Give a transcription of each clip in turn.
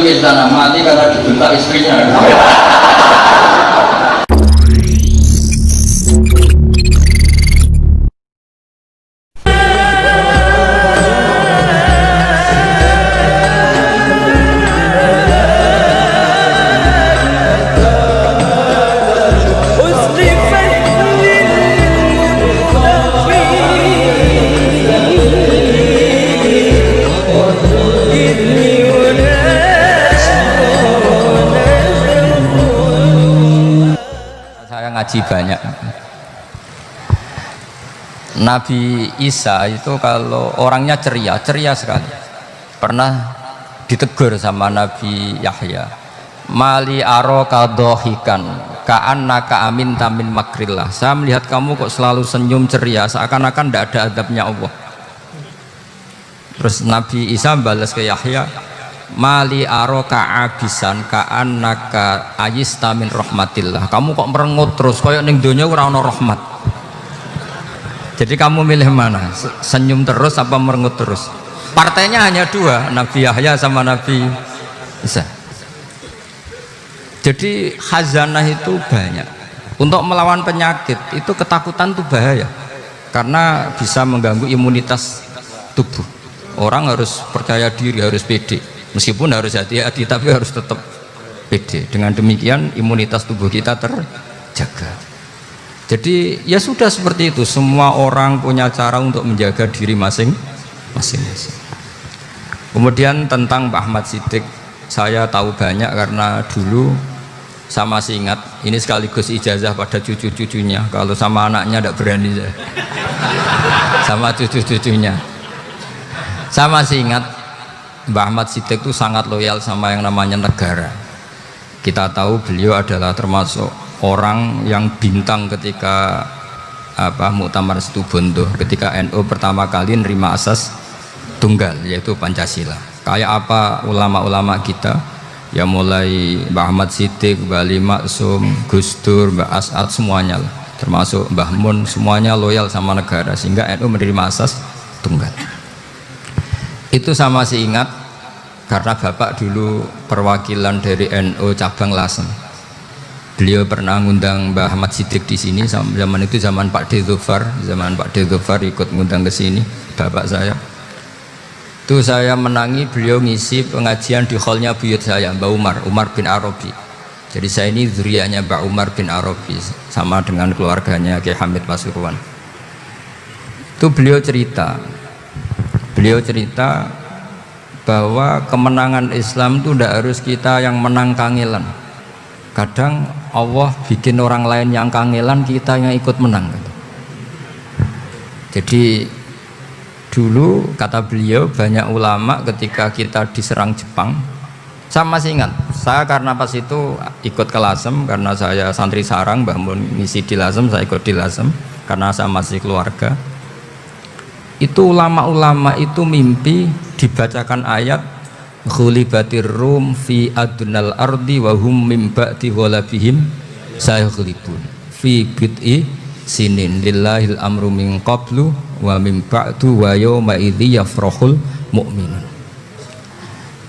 wis mati karena dibentak istrinya. Ngaji banyak. Nabi Isa itu kalau orangnya ceria sekali. Pernah ditegur sama Nabi Yahya, mali aroka dohikan ka'annaka aminta min makrillah. Saya melihat kamu kok selalu senyum ceria, seakan-akan tidak ada adabnya Allah. Terus Nabi Isa balas ke Yahya, mali aroka abisan ka'annaka ayista min rahmatillah. Kamu kok merengut terus koyok ning donya ora ana rahmat. Jadi kamu milih mana? Senyum terus apa merengut terus? Partainya hanya dua, Nabi Yahya sama Nabi Isa. Jadi khazanah itu banyak. Untuk melawan penyakit itu ketakutan itu bahaya, karena bisa mengganggu imunitas tubuh. Orang harus percaya diri, harus pede. Meskipun harus hati-hati, tapi harus tetap pede. Dengan demikian imunitas tubuh kita terjaga. Jadi ya sudah seperti itu. Semua orang punya cara untuk menjaga diri masing-masing. Kemudian tentang Pak Ahmad Siddiq, saya tahu banyak karena dulu saya masih ingat. Ini sekaligus ijazah pada cucu-cucunya. Kalau sama anaknya tidak berani saya. Sama cucu-cucunya. Saya masih ingat Mbah Ahmad Siddiq itu sangat loyal sama yang namanya negara. Kita tahu beliau adalah termasuk orang yang bintang ketika Muktamar Situbondo, ketika NU pertama kali nerima asas tunggal, yaitu Pancasila. Kayak apa ulama-ulama kita, ya mulai Mbah Ahmad Siddiq, Mbah Ali Maksum, Gus Dur, Mbah As'ad, semuanya lah, termasuk Mbah Mun, semuanya loyal sama negara, sehingga NU menerima asas tunggal. Itu saya masih ingat karena bapak dulu perwakilan dari NU cabang Lasem. Beliau pernah ngundang Mbah Ahmad Siddiq di sini. Zaman itu zaman Pak D. Dzufar, ikut ngundang ke sini bapak saya. Itu saya menangi beliau ngisi pengajian di hallnya buyut saya, Mbah Umar bin Arabi. Jadi saya ini zuriyahnya Mbah Umar bin Arabi, sama dengan keluarganya Kiai Hamid Pasuruan. Itu beliau cerita bahwa kemenangan Islam itu tidak harus kita yang menang kangelan. Kadang Allah bikin orang lain yang kangelan, kita yang ikut menang. Jadi dulu kata beliau, banyak ulama ketika kita diserang Jepang, saya masih ingat, saya karena pas itu ikut ke Lasem, karena saya santri sarang, Mbah Mun ngisi di Lasem, saya ikut di Lasem karena saya masih keluarga. Itu ulama-ulama itu mimpi dibacakan ayat ghulibatir rum fi adnal ardi wa hum mim ba'di ghalabihim sayaghlibun fi bid'i sinin lillahil amru min qablu wa min ba'du wa yawma idzi yafrahul mu'minun.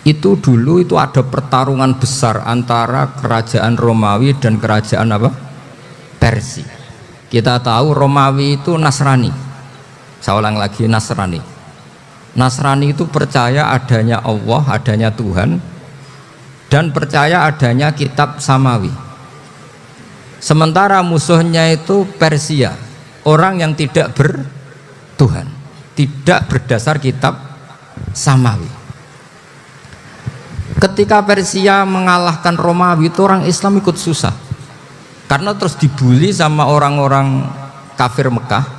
Itu dulu itu ada pertarungan besar antara kerajaan Romawi dan kerajaan Persia. Kita tahu Romawi itu Nasrani. Saya ulang lagi, Nasrani itu percaya adanya Allah, adanya Tuhan, dan percaya adanya kitab samawi. Sementara musuhnya itu Persia, orang yang tidak bertuhan, tidak berdasar kitab samawi. Ketika Persia mengalahkan Romawi, itu orang Islam ikut susah, karena terus dibully sama orang-orang kafir Mekah.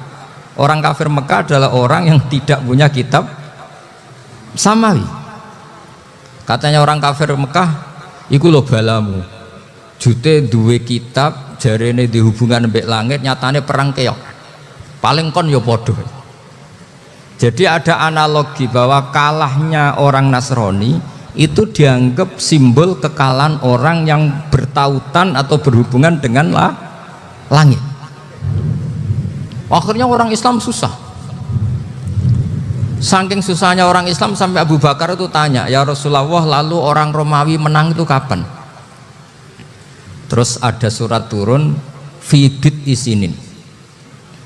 Orang kafir Mekah adalah orang yang tidak punya kitab samawi. Katanya orang kafir Mekah, iku lho balamu, jute duwe kitab, jarene di hubungan mbek langit, nyatane perang keok. Paling kon ya podo. Jadi ada analogi bahwa kalahnya orang Nasrani itu dianggap simbol kekalahan orang yang bertautan atau berhubungan dengan langit. Akhirnya orang Islam susah. Saking susahnya orang Islam sampai Abu Bakar itu tanya, ya Rasulullah, lalu orang Romawi menang itu kapan? Terus ada surat turun, fibit isinin,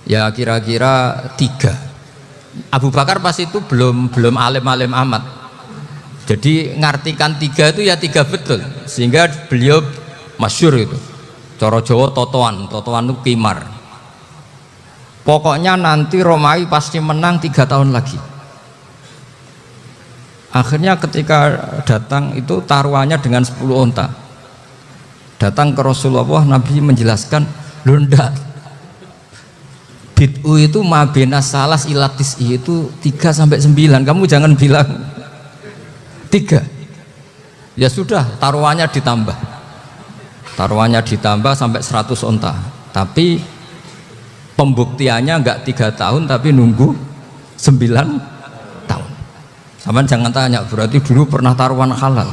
ya kira-kira 3. Abu Bakar pas itu belum alim-alim amat, jadi ngartikan 3 itu ya 3 betul, sehingga beliau masyhur itu, coro Jawa totoan itu kimar. Pokoknya nanti Romawi pasti menang 3 tahun lagi. Akhirnya ketika datang itu taruhannya dengan 10 onta. Datang ke Rasulullah, Nabi menjelaskan, loh ndak, bid'u itu mabena salas ilatis itu 3 sampai 9. Kamu jangan bilang 3. Ya sudah, taruhannya ditambah. Taruhannya ditambah sampai 100 onta. Tapi pembuktiannya enggak 3 tahun tapi nunggu 9 tahun. Sampean jangan tanya, berarti dulu pernah taruhan halal.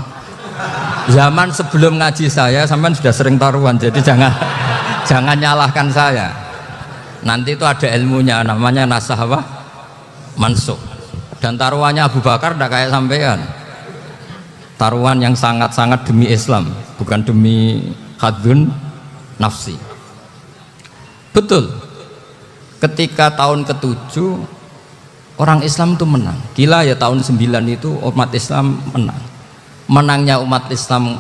Zaman sebelum ngaji saya, sampean sudah sering taruhan, jadi jangan nyalahkan saya. Nanti itu ada ilmunya, namanya nasah apa? Mansukh. Dan taruhannya Abu Bakar tidak kayak sampean. Taruhan yang sangat-sangat demi Islam, bukan demi hadun nafsi. Betul. Ketika tahun ke-7 orang Islam itu menang. Gila ya, tahun 9 itu umat Islam menang. Menangnya umat Islam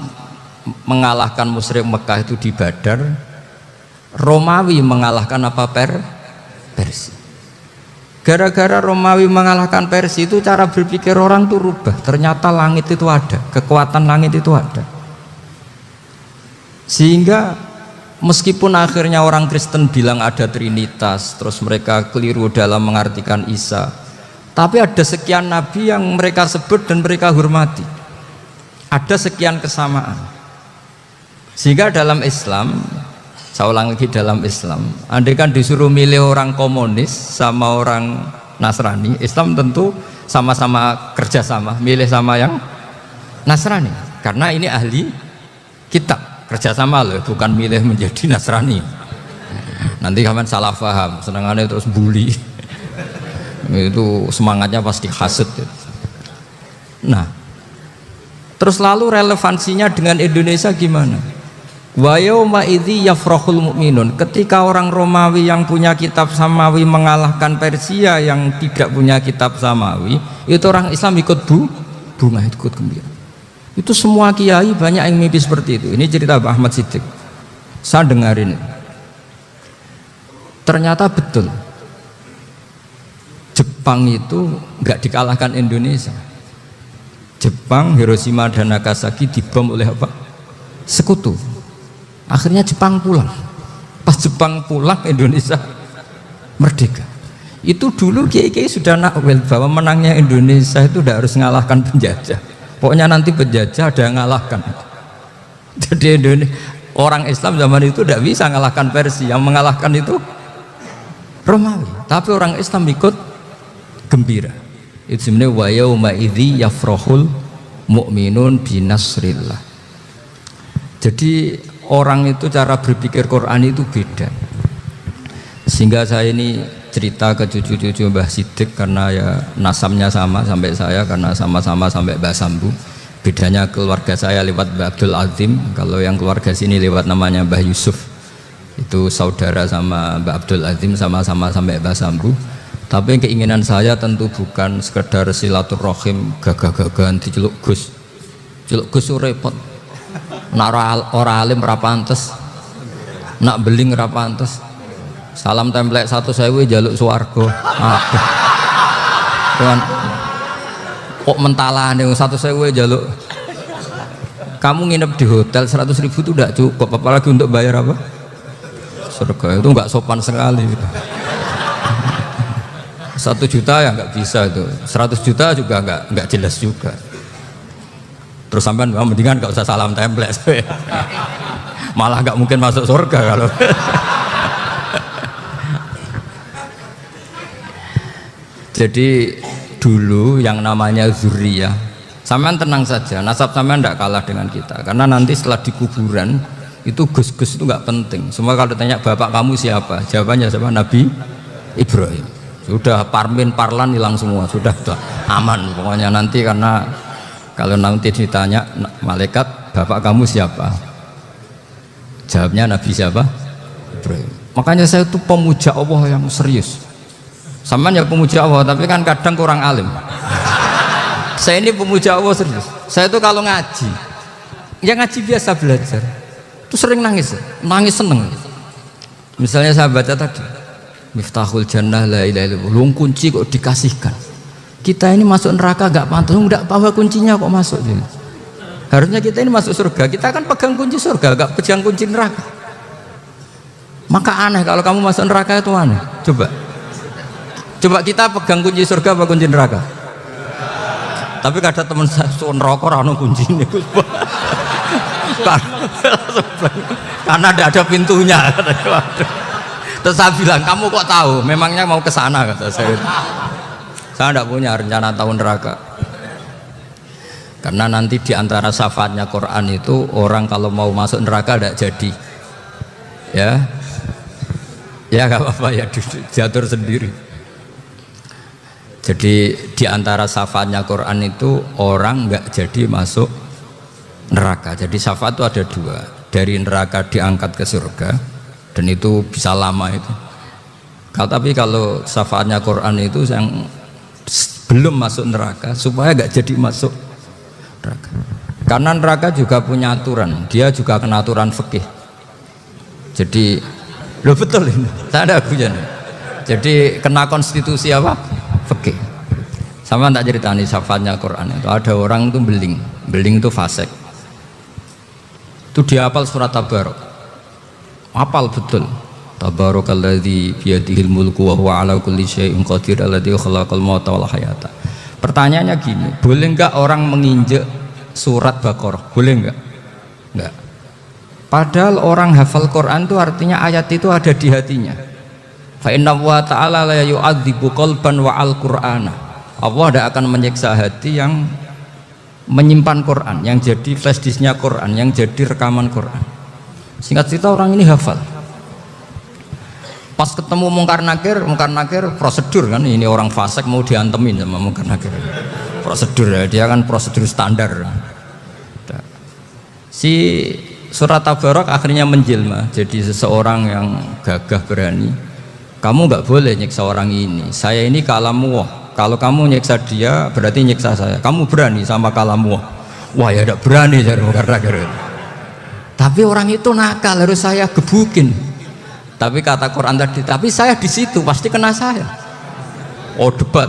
mengalahkan musyrik Mekah itu di Badar. Romawi mengalahkan apa? Persia. Gara-gara Romawi mengalahkan Persia itu cara berpikir orang tuh rubah. Ternyata langit itu ada, kekuatan langit itu ada. Sehingga meskipun akhirnya orang Kristen bilang ada Trinitas, terus mereka keliru dalam mengartikan Isa, tapi ada sekian nabi yang mereka sebut dan mereka hormati. Ada sekian kesamaan. Sehingga dalam Islam, saya ulang lagi, dalam Islam, andai kan disuruh milih orang komunis sama orang Nasrani, Islam tentu sama-sama kerjasama, milih sama yang Nasrani, karena ini ahli kitab. Kerjasama loh, bukan milih menjadi Nasrani. Nanti kalian salah paham, senangannya terus bully. Itu semangatnya pasti hasad. Nah, terus lalu relevansinya dengan Indonesia gimana? Wa yauma idzi yafrahul mu'minun. Ketika orang Romawi yang punya kitab samawi mengalahkan Persia yang tidak punya kitab samawi, itu orang Islam ikut bunga, ikut gembira. Itu semua kiai banyak yang mimpi seperti itu. Ini cerita Pak Ahmad Siddiq, saya dengarin. Ternyata betul, Jepang itu nggak dikalahkan Indonesia. Jepang, Hiroshima dan Nagasaki dibom oleh apa? Sekutu. Akhirnya Jepang pulang. Pas Jepang pulang, Indonesia merdeka. Itu dulu kiai-kiai sudah nakwil bahwa menangnya Indonesia itu tidak harus mengalahkan penjajah. Pokoknya nanti penjajah ada yang ngalahkan. Jadi orang Islam zaman itu tidak bisa mengalahkan Persia, yang mengalahkan itu Romawi. Tapi orang Islam ikut gembira. Itu sebenarnya wa yauma idzi yafrahul mu'minun binasrillah. Jadi orang itu cara berpikir Quran itu beda. Sehingga saya ini cerita ke cucu-cucu Mbah Siddiq karena ya nasabnya sama sampai saya, karena sama-sama sampai Mbah Sambu. Bedanya keluarga saya lewat Mbah Abdul Azim, kalau yang keluarga sini lewat namanya Mbah Yusuf. Itu saudara sama Mbah Abdul Azim, sama-sama sampai Mbah Sambu. Tapi keinginan saya tentu bukan sekedar silaturahim gagah-gagahan diceluk Gus. Celuk Gus repot. Nak ora alim ora pantes. Nak beling ora pantes. Salam template 1.000 jaluk swarga. Aduh. Tuhan. Kok mentalane 1.000 jaluk. Kamu nginep di hotel 100.000 itu tidak cukup, apalagi untuk bayar apa? Surga. Itu enggak sopan sekali. 1 juta ya nggak bisa itu, 100 juta juga nggak jelas juga. Terus sampean mendingan nggak usah salam template, malah nggak mungkin masuk surga kalau. Jadi dulu yang namanya zuriyah, sampean tenang saja, nasab sampean tidak kalah dengan kita, karena nanti setelah di kuburan itu gus-gus itu nggak penting. Semua kalau ditanya bapak kamu siapa, jawabannya siapa? Nabi Ibrahim. Sudah parmin parlan hilang semua, sudah aman pokoknya nanti. Karena kalau nanti ditanya malaikat, bapak kamu siapa? Jawabnya Nabi siapa? Ibrahim. Makanya saya itu pemuja Allah yang serius. Sama ya pemuja Allah, tapi kan kadang kurang alim. Saya ini pemuja Allah serius. Saya itu kalau ngaji, ya ngaji biasa belajar, itu sering nangis seneng. Misalnya saya baca tadi, Miftahul Jannah la ilaha illallah, kunci kok dikasihkan. Kita ini masuk neraka gak pantas, enggak bawa kuncinya kok masuk. Harusnya kita ini masuk surga, kita kan pegang kunci surga, gak pegang kunci neraka. Maka aneh kalau kamu masuk neraka itu aneh. Coba kita pegang kunci surga apa kunci neraka? Tapi ada teman saya neraka rano kunci ini. Karena tidak ada pintunya. Terus saya bilang, kamu kok tahu? Memangnya mau ke sana, kata saya. Saya tidak punya rencana tahu neraka. Karena nanti di antara syafaatnya Quran itu, orang kalau mau masuk neraka tidak jadi. Ya nggak apa-apa ya, diatur sendiri. Jadi di antara syafaatnya Quran itu, orang nggak jadi masuk neraka. Jadi syafaat itu ada dua, dari neraka diangkat ke surga, dan itu bisa lama itu. Tapi kalau syafaatnya Quran itu yang belum masuk neraka, supaya nggak jadi masuk neraka. Karena neraka juga punya aturan, dia juga kena aturan fikih. Jadi lo betul ini, saya ada hujan. Jadi kena konstitusi apa? Fikih. Sama tak ceritani syafaatnya Quran itu, ada orang itu beling itu fasik. Itu dia hafal surat Tabarok, hafal betul. Tabarakalladzi biyadihil mulku wa huwa ala kulli syai'in qadir alladzi khalaqal mauta wal hayata. Pertanyaannya gini, boleh enggak orang menginjek surat Baqarah? Boleh enggak? Enggak. Padahal orang hafal Quran itu artinya ayat itu ada di hatinya. Fa inna wa ta'ala la yu'adzibu qalban wa al-Qur'ana. Allah tidak akan menyiksa hati yang menyimpan Quran, yang jadi flash disknya Quran, yang jadi rekaman Quran. Singkat cerita orang ini hafal. Pas ketemu Mungkar Nakir prosedur kan, ini orang fasik mau diantemin sama Mungkar Nakir. Prosedur ya, dia kan prosedur standar. Si surat Tabarok akhirnya menjelma jadi seseorang yang gagah berani. Kamu nggak boleh nyiksa orang ini. Saya ini kalamu. Kalau kamu nyiksa dia berarti nyiksa saya. Kamu berani sama kalamu. Wah ya tidak berani jadi Mungkar Nakir. Tapi orang itu nakal, harus saya gebukin. Tapi kata Quran tadi, tapi saya di situ pasti kena saya. Oh debat,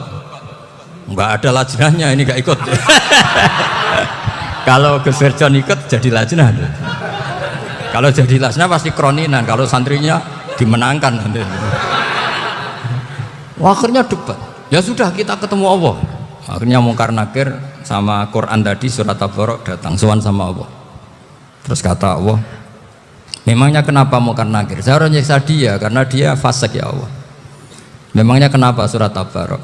nggak ada lajnahnya, ini nggak ikut. Kalau Gus Firjon ikut jadi lajnah. Kalau jadi lajnah pasti kroninan. Kalau santrinya dimenangkan nanti. Wah, akhirnya debat. Ya sudah kita ketemu Allah. Akhirnya Mungkar Nakir sama Quran tadi surat Tabarok datang sowan sama Allah. Terus kata Allah, memangnya kenapa Mungkar Nakir? Saya harus nyiksa dia karena dia fasik ya Allah. Memangnya kenapa surat Tabarok?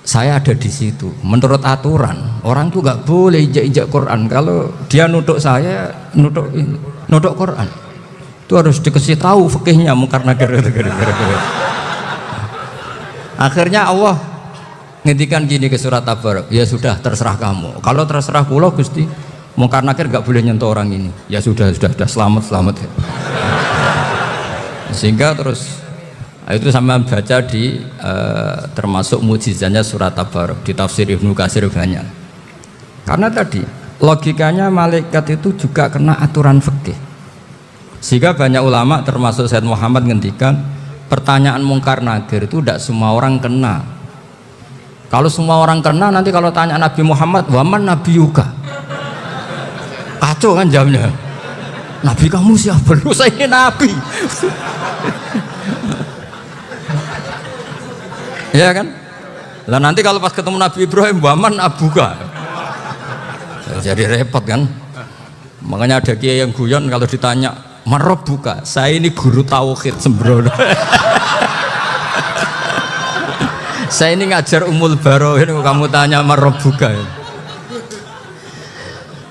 Saya ada di situ. Menurut aturan orang tuh nggak boleh injak-injak Quran. Kalau dia nutuk saya, nutuk Quran, itu harus dikasih tahu fikihnya Mungkar Nakir. Akhirnya Allah ngendikan gini ke surat Tabarok, ya sudah terserah kamu. Kalau terserah kula Gusti, Mungkar Nakir nggak boleh nyentuh orang ini. Ya sudah selamat ya. Sehingga terus itu sama baca di termasuk mujizatnya surat Tabarok di tafsir Ibnu Katsir banyak. Karena tadi logikanya malaikat itu juga kena aturan fikih. Sehingga banyak ulama termasuk Said Muhammad ngendikan pertanyaan Mungkar Nakir itu tidak semua orang kena. Kalau semua orang kena nanti kalau tanya Nabi Muhammad, waman Nabi Yuka. Kacau kan jamnya. Nabi kamu siapa? Lu saya ini Nabi. Ya kan? Lah nanti kalau pas ketemu Nabi Ibrahim, waman abuka. Jadi repot kan? Makanya ada kiai yang guyon kalau ditanya, "Marob buka." Saya ini guru tauhid sembrono. Saya ini ngajar Umul Barohin, kamu tanya marob buka.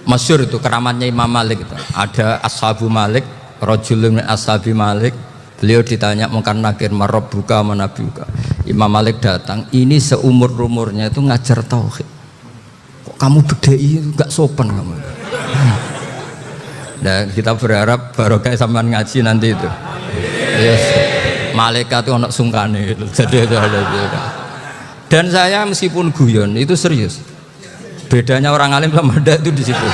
Masyhur itu keramatnya Imam Malik itu. Ada Ashabu Malik, rajulun min ashabi Malik. Beliau ditanya Mungkar Nakir, marob buka mana buka. Imam Malik datang, ini seumur-umurnya itu ngajar tauhid. Kok kamu bedai nggak sopan kamu? Nah, kita berharap barokah sampean ngaji nanti itu. Yes. Malaikat itu anak sungkane itu. Jadi ada. Dan saya meskipun guyon itu serius. Bedanya orang alim sama ndak itu di situ.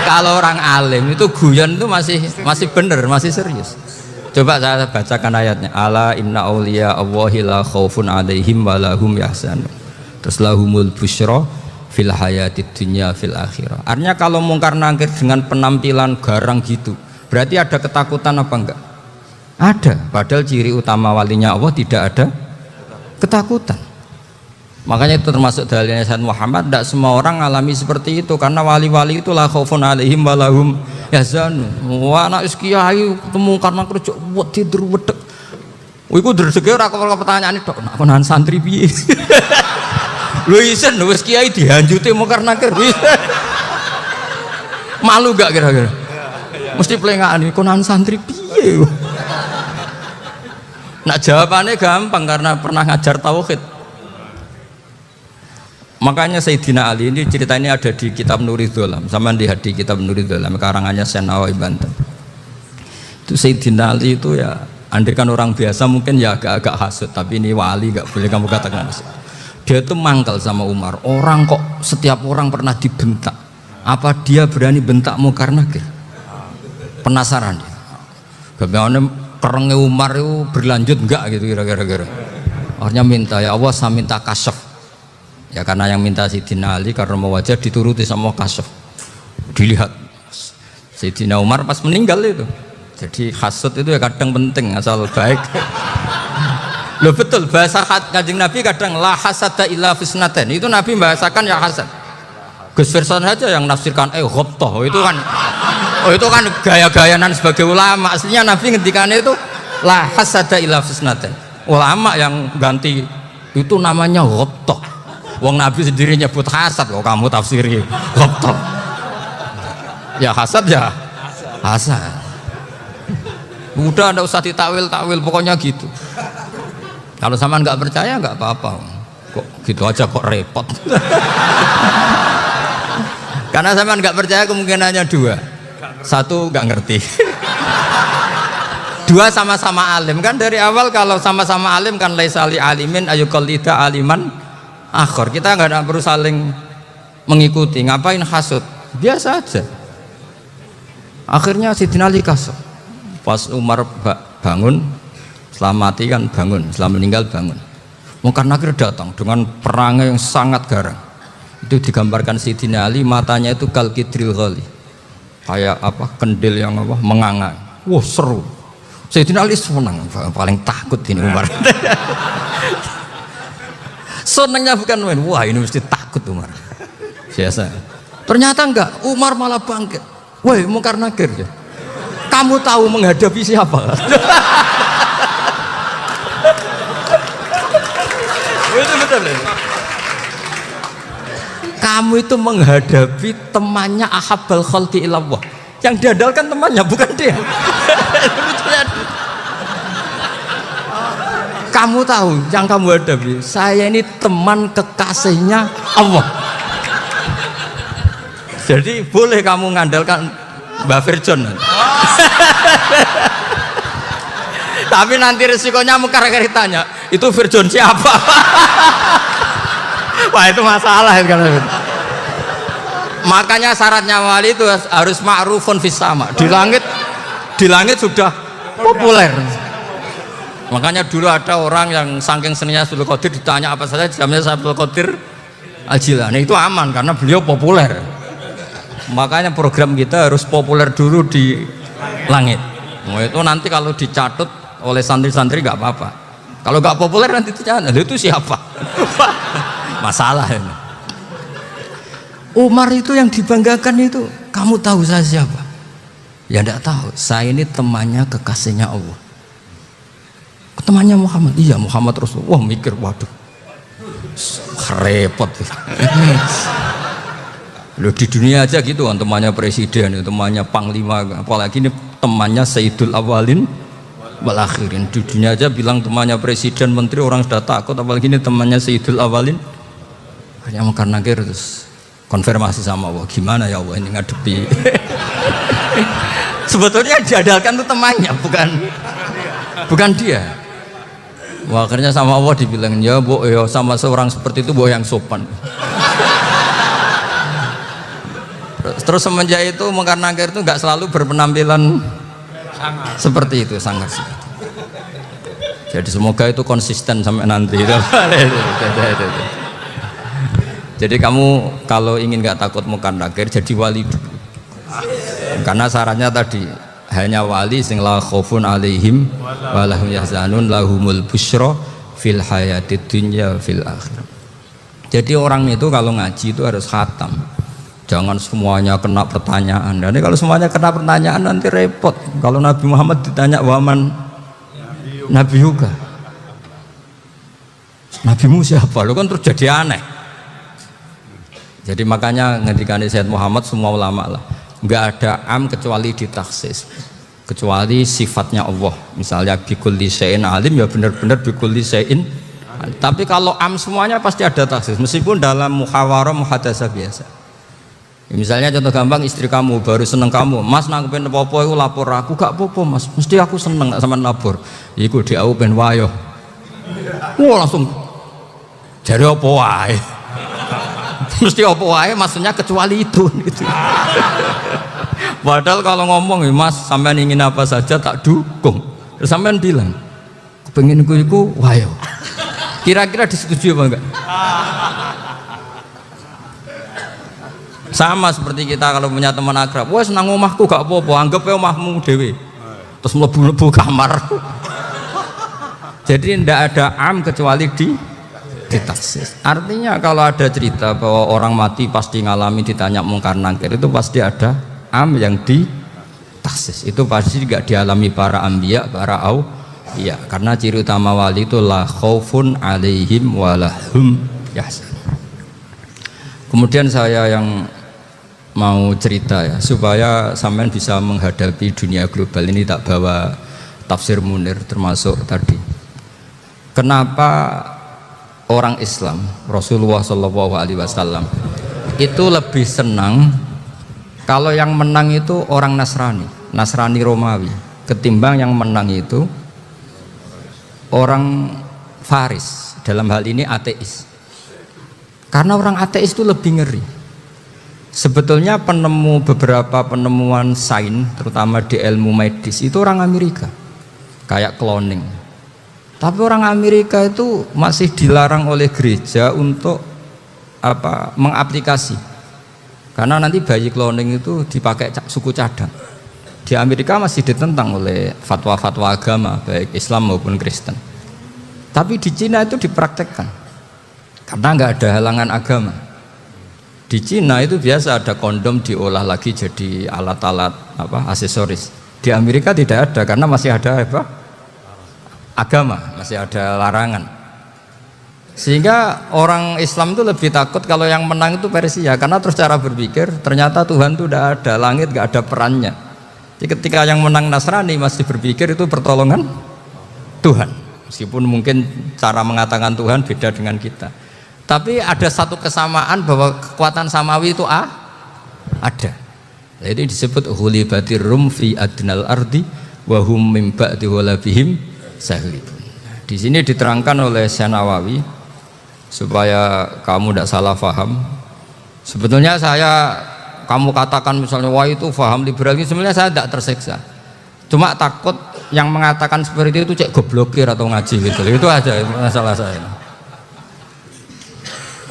Kalau orang alim itu guyon itu masih benar, masih serius. Coba saya bacakan ayatnya. Ala inna auliya Allahi la khaufun alaihim wa lahum yahzanun. Terus lahumul busyra fil hayatid dunya fil akhirah. Artinya kalau mungkar nangkir dengan penampilan garang gitu, berarti ada ketakutan apa enggak? Ada. Padahal ciri utama walinya Allah tidak ada ketakutan. Makanya itu termasuk dalilnya Sayyid Muhammad. Tidak semua orang alami seperti itu, karena wali-wali itu la khaufun alaihim wa lahum yahzanun. Wah, anak kiai ketemu karena kerja wedi wedek. Iku dredege ora kok pertanyaan tok, nak konan santri piye? Lho isen wis kiai dihanjuti mungkar nakir. Malu gak kira-kira? Mesti plengaan konan santri piye? Nak jawabannya gampang karena pernah ngajar tauhid. Makanya Sayyidina Ali ini ceritanya ada di kitab Nuri Dholam, sama lihat di kitab Nuri Dholam karangannya Syekh Nawawi Banten. Itu Sayyidina Ali itu ya, andaikan orang biasa mungkin ya agak-agak hasut, tapi ini wali gak boleh kamu katakan hasut. Dia itu mangkal sama Umar. Orang kok setiap orang pernah dibentak, apa dia berani bentakmu karena nakir? Penasaran dia. Bagaimana kerengnya Umar itu berlanjut enggak gitu kira-kira. Akhirnya minta, ya Allah saya minta kasyaf. Ya karena yang minta Sayyidina Ali karena mau wajah dituruti sama kasyaf. Dilihat Sayyidina Umar pas meninggal itu. Jadi hasud itu ya kadang penting asal baik. Loh betul, bahasa Kanjeng Nabi kadang la hasada illa fisnaten. Itu Nabi membahasakan ya hasad. Gus Verson saja yang nafsirkan ghobtoh itu kan gaya-gayanan sebagai ulama. Aslinya Nabi ngendikannya itu la hasada illa fisnaten. Ulama yang ganti itu namanya ghobtoh. Wong Nabi sendiri nyebut hasad, kok kamu tafsiri ghobtoh. Ya hasad ya hasad. Udah ndak usah ditakwil-takwil, pokoknya gitu. Kalau sama nggak percaya nggak apa-apa. Kok gitu aja kok repot. Karena sama nggak percaya kemungkinannya dua. Satu nggak ngerti. Dua sama-sama alim kan dari awal. Kalau sama-sama alim kan laisali alimin ayuqallida aliman akhir. Kita nggak perlu saling mengikuti. Ngapain hasud? Biasa aja. Akhirnya Sayyidina Ali kasih. Pas Umar bangun, setelah mati kan bangun, setelah meninggal bangun. Mungkar nakir datang dengan perangai yang sangat garang. Itu digambarkan Sayyidina Ali, matanya itu kal kidril ghali, kayak apa kendil yang apa menganga. Wah seru. Sayyidina Ali senang, paling takut ini Umar. Senangnya bukan main, wah ini mesti takut Umar. Biasa. Ternyata enggak, Umar malah bangkit. Woi mungkar nakir ya. Kamu tahu menghadapi siapa? Itu betul. Kamu itu menghadapi temannya ahabbal khalqi ilallah. Yang diandalkan temannya bukan dia. Kamu tahu yang kamu hadapi, saya ini teman kekasihnya Allah. Jadi boleh kamu mengandalkan Mbak Virjon. Tapi nanti resikonya mungkar tanya, itu Virjon siapa? Wah itu masalah kan. Makanya syaratnya wali itu harus ma'rufun fis sama. Di langit sudah populer. Makanya dulu ada orang yang saking seninya Abdul Qadir ditanya apa saja jamnya Abdul Qadir Al-Jilani, itu aman karena beliau populer. Makanya program kita harus populer dulu di langit. Nah, itu nanti kalau dicatut oleh santri-santri nggak apa-apa. Kalau nggak populer nanti dicatat, itu siapa? Masalah ini. Umar itu yang dibanggakan itu, kamu tahu saya siapa? Ya enggak tahu. Saya ini temannya kekasihnya Allah. Temannya Muhammad. Iya Muhammad Rasul. Wah mikir, waduh, repot. Loh, di dunia aja gitu temannya presiden, temannya panglima, apalagi ini temannya Sayyidul Awalin wal akhirin. Di dunia aja bilang temannya presiden, menteri, orang sudah takut, apalagi ini temannya Sayyidul Awalin. Akhirnya mungkar nakir terus konfirmasi sama Allah, gimana ya Allah ini ngadepi. Sebetulnya diadalkan itu temannya, bukan dia. Wah, akhirnya sama Allah dibilang, ya bu, ya sama seorang seperti itu bu yang sopan. Terus semenjak itu mungkar nakir itu nggak selalu berpenampilan seperti itu, sangat sih. Jadi semoga itu konsisten sampai nanti. Jadi kamu kalau ingin nggak takut mungkar nakir, jadi wali dulu. Karena syaratnya tadi hanya wali sing la khaufun alaihim wa lahum yahzanun lahumul busyra fil hayatid dunya fil akhirah. Jadi orang itu kalau ngaji itu harus khatam. Jangan semuanya kena pertanyaan. Dan kalau semuanya kena pertanyaan nanti repot. Kalau Nabi Muhammad ditanya waman Nabi juga. Nabimu siapa? Lo kan terus jadi aneh. Jadi makanya ketika Sayyid Muhammad semua ulama lah, nggak ada am kecuali ditaksis, kecuali sifatnya Allah. Misalnya bikulli syai'in alim, ya benar-benar bikulli syai'in. Tapi kalau am semuanya pasti ada taksis, meskipun dalam muhawarah muhadasah biasa. Ya, misalnya contoh gampang, istri kamu baru seneng kamu, mas nak pengen apa-apa itu lapor aku, gak apa-apa mas, mesti aku seneng sama lapor. Iku di aku pengen wayo. Wah langsung jadi apa wae. Mesti apa wae maksudnya kecuali itu gitu. Padahal kalau ngomong mas sampean ingin apa saja tak dukung. Terus sampean bilang pengen iku wayo. Kira-kira disetujui apa enggak? Sama seperti kita kalau punya teman akrab, wes nang omahku gak apa-apa, anggap ya omahmu dewe. Terus mlebu-mlebu kamar. Jadi tidak ada am kecuali ditaksis. Artinya kalau ada cerita bahwa orang mati pasti ngalami ditanya mungkar nakir, itu pasti ada am yang ditaksis. Itu pasti juga dialami para anbiya, para auliya. Karena ciri utama wali itu la khaufun alaihim walahum yahzanun. Kemudian saya yang mau cerita ya, supaya sampean bisa menghadapi dunia global ini, tak bawa tafsir Munir termasuk tadi. Kenapa orang Islam, Rasulullah SAW itu lebih senang kalau yang menang itu orang Nasrani Romawi, ketimbang yang menang itu orang Faris, dalam hal ini ateis. Karena orang ateis itu lebih ngeri. Sebetulnya beberapa penemuan sains, terutama di ilmu medis, itu orang Amerika, kayak cloning. Tapi orang Amerika itu masih dilarang oleh gereja untuk mengaplikasi. Karena nanti bayi cloning itu dipakai suku cadang. Di Amerika masih ditentang oleh fatwa-fatwa agama, baik Islam maupun Kristen. Tapi di Cina itu dipraktekkan. Karena nggak ada halangan agama. Di Cina itu biasa ada kondom diolah lagi jadi alat-alat aksesoris. Di Amerika tidak ada karena masih ada agama, masih ada larangan. Sehingga orang Islam itu lebih takut kalau yang menang itu Persia, karena terus cara berpikir ternyata Tuhan itu tidak ada, langit nggak ada perannya. Jadi ketika yang menang Nasrani masih berpikir itu pertolongan Tuhan, meskipun mungkin cara mengatakan Tuhan beda dengan kita. Tapi ada satu kesamaan bahwa kekuatan samawi itu ada. Jadi disebut ghulibatir rum fi adnal ardi wa hum min ba'di ghalabihim sahlibun. Di sini diterangkan oleh Syekh Nawawi supaya kamu tidak salah paham. Sebetulnya kamu katakan misalnya wah itu paham liberalisme, sebenarnya saya tidak tersiksa. Cuma takut yang mengatakan seperti itu cek goblokir atau ngaji gitu. Itu aja masalah saya.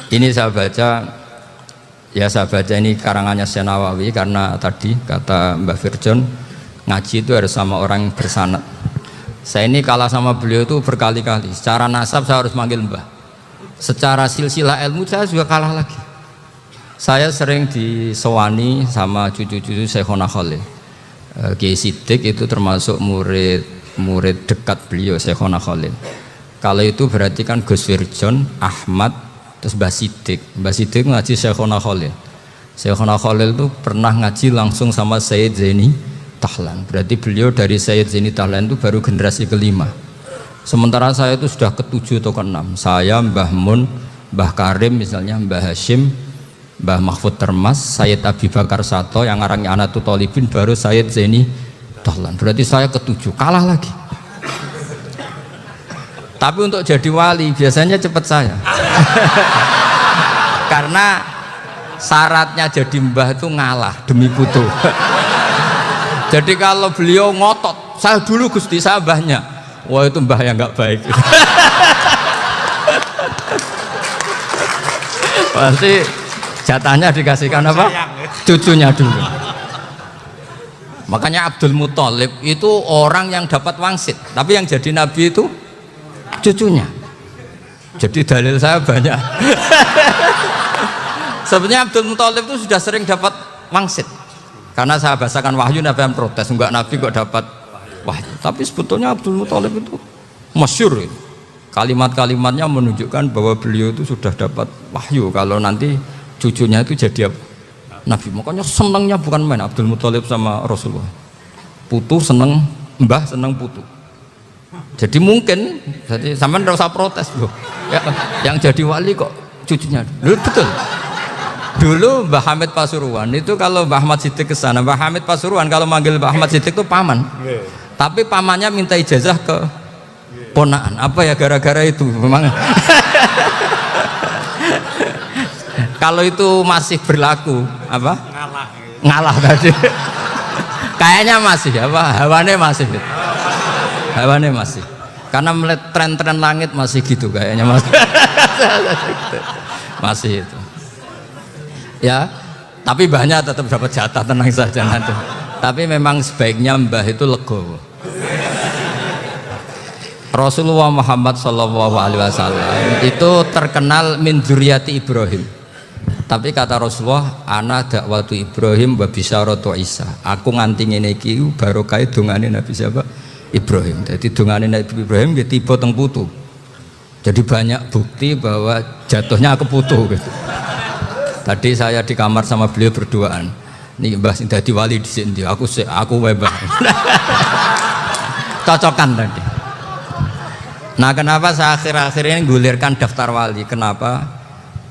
Ini saya baca ini karangannya Syekh Nawawi, karena tadi kata Mbak Firjon ngaji itu harus sama orang yang bersanad. Saya ini kalah sama beliau itu berkali-kali. Secara nasab saya harus manggil Mbah. Secara silsilah ilmu saya juga kalah lagi. Saya sering disewani sama cucu-cucu Syekhona Khalil. Kiai Siddiq itu termasuk murid dekat beliau Syekhona Khalil. Kalau itu berarti kan Gus Firjon, Ahmad, terus Mbah Siddiq ngaji Syekhona Khalil. Syekhona Khalil itu pernah ngaji langsung sama Sayyid Zaini Tahlan. Berarti beliau dari Sayyid Zaini Tahlan itu baru generasi kelima. Sementara saya itu sudah ke-7 atau ke-6. Saya, Mbah Mun, Mbah Karim misalnya, Mbah Hashim, Mbah Mahfud Termas, Sayyid Abi Bakar Sato, yang arangnya Anatul Thalibin, baru Sayyid Zaini Tahlan. Berarti saya ke-7, kalah lagi. Tapi untuk jadi wali biasanya cepat saya. Karena syaratnya jadi mbah itu ngalah demi putu. Jadi kalau beliau ngotot, saya dulu Gusti, saya mbahnya. Wah itu mbah yang nggak baik. Pasti jatahnya dikasihkan apa? Cucunya dulu. Makanya Abdul Muthalib itu orang yang dapat wangsit, tapi yang jadi nabi itu cucunya. Jadi dalil saya banyak. Sebenarnya Abdul Muthalib itu sudah sering dapat wangsit. Karena saya bahasakan wahyu, Nabi yang protes, enggak nabi kok dapat wahyu. Tapi sebetulnya Abdul Muthalib itu masyhur. Kalimat-kalimatnya menunjukkan bahwa beliau itu sudah dapat wahyu kalau nanti cucunya itu jadi nabi. Makanya senangnya bukan main Abdul Muthalib sama Rasulullah. Putu seneng mbah, seneng putu. Jadi mungkin, jadi sampean nggak usah protes loh. Ya, yang jadi wali kok cucunya. Dulu betul. Dulu Mbah Hamid Pasuruan itu kalau Mbah Ahmad Siddiq ke sana, Mbah Hamid Pasuruan kalau manggil Mbah Ahmad Siddiq itu paman. Tapi pamannya minta ijazah ke ponaan. Apa ya gara-gara itu memang. Kalau itu masih berlaku apa? Ngalah tadi. Kayaknya masih apa? Hawane masih. Hawane masih. Karena melihat tren-tren langit masih gitu kayaknya masih. Masih itu. Ya, tapi mbahnya tetap dapat jatah, tenang saja nanti. Tapi memang sebaiknya mbah itu legowo. Rasulullah Muhammad SAW itu terkenal min dzurriyyati Ibrahim. Tapi kata Rasulullah, ana dakwatu Ibrahim wa bisyaratu Isa. Aku nganti ngene iki barokah dongane Nabi siapa? Ibrahim. Jadi dongane Nabi Ibrahim nggih tiba teng putu. Jadi banyak bukti bahwa jatuhnya ke putu gitu. Tadi saya di kamar sama beliau berduaan. Nih Mbah sing dadi wali di sini, aku Mbah. Cocokan tadi. Nah, kenapa saya akhir-akhir ini gulirkan daftar wali? Kenapa?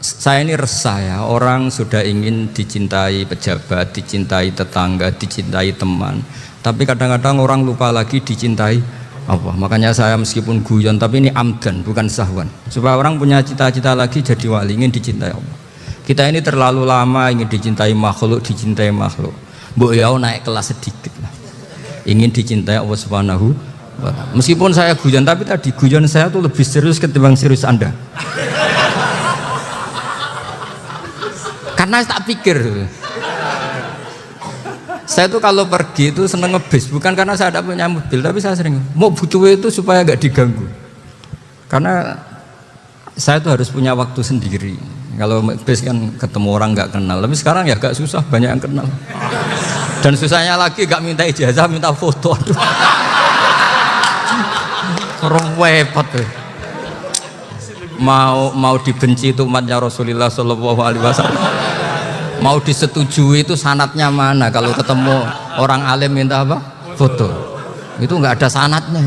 Saya ini resah ya, orang sudah ingin dicintai pejabat, dicintai tetangga, dicintai teman. Tapi kadang-kadang orang lupa lagi dicintai Allah. Makanya saya meskipun guyon, tapi ini amdan, bukan sahwan. Supaya orang punya cita-cita lagi jadi wali, ingin dicintai Allah. Kita ini terlalu lama ingin dicintai makhluk, Mbok ya naik kelas sedikit lah. Ingin dicintai Allah Subhanahu wa Ta'ala. Meskipun saya guyon, tapi tadi guyon saya tuh lebih serius ketimbang serius Anda. Karena tak pikir. Saya tuh kalau pergi itu seneng ngebis, bukan karena saya tidak punya mobil, tapi saya sering mau butuh itu supaya gak diganggu. Karena saya tuh harus punya waktu sendiri. Kalau bis kan ketemu orang nggak kenal, tapi sekarang ya agak susah, banyak yang kenal. Dan susahnya lagi nggak minta ijazah, minta foto. Orang repot tuh. Mau dibenci itu umatnya Rasulullah Shallallahu Alaihi Wasallam. Mau disetujui itu sanatnya mana? Kalau ketemu orang alim minta apa? Foto. Itu nggak ada sanatnya.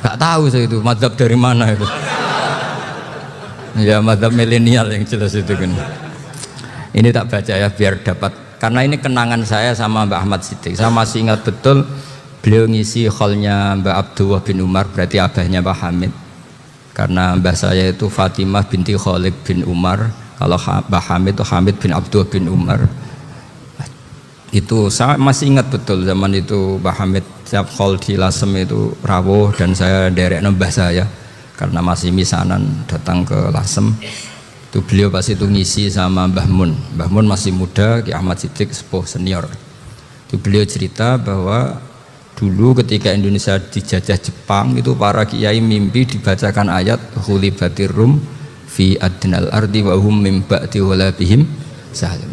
Nggak tahu saya itu mazhab dari mana itu. Ya mazhab milenial yang jelas itu kan. Ini tak baca ya biar dapat, karena ini kenangan saya sama Mbak Ahmad Siddiq. Saya masih ingat betul beliau ngisi hallnya Mbak Abdullah bin Umar, berarti abahnya Mbak Hamid. Karena mbah saya itu Fatimah binti Khalid bin Umar, kalau Mbak Hamid itu Hamid bin Abdullah bin Umar. Itu saya masih ingat betul zaman itu Mbak Hamid setiap hall di Lasem itu rawuh dan saya derek mbah saya. Karena masih misanan datang ke Lasem, itu beliau pas itu ngisi sama Mbah Mun. Mbah Mun masih muda, Ki Ahmad Siddiq sepuh senior. Itu beliau cerita bahwa dulu ketika Indonesia dijajah Jepang itu para kiai mimpi dibacakan ayat Khulibatir Rum fi adnal ardi wa hum mim ba'di walabihim.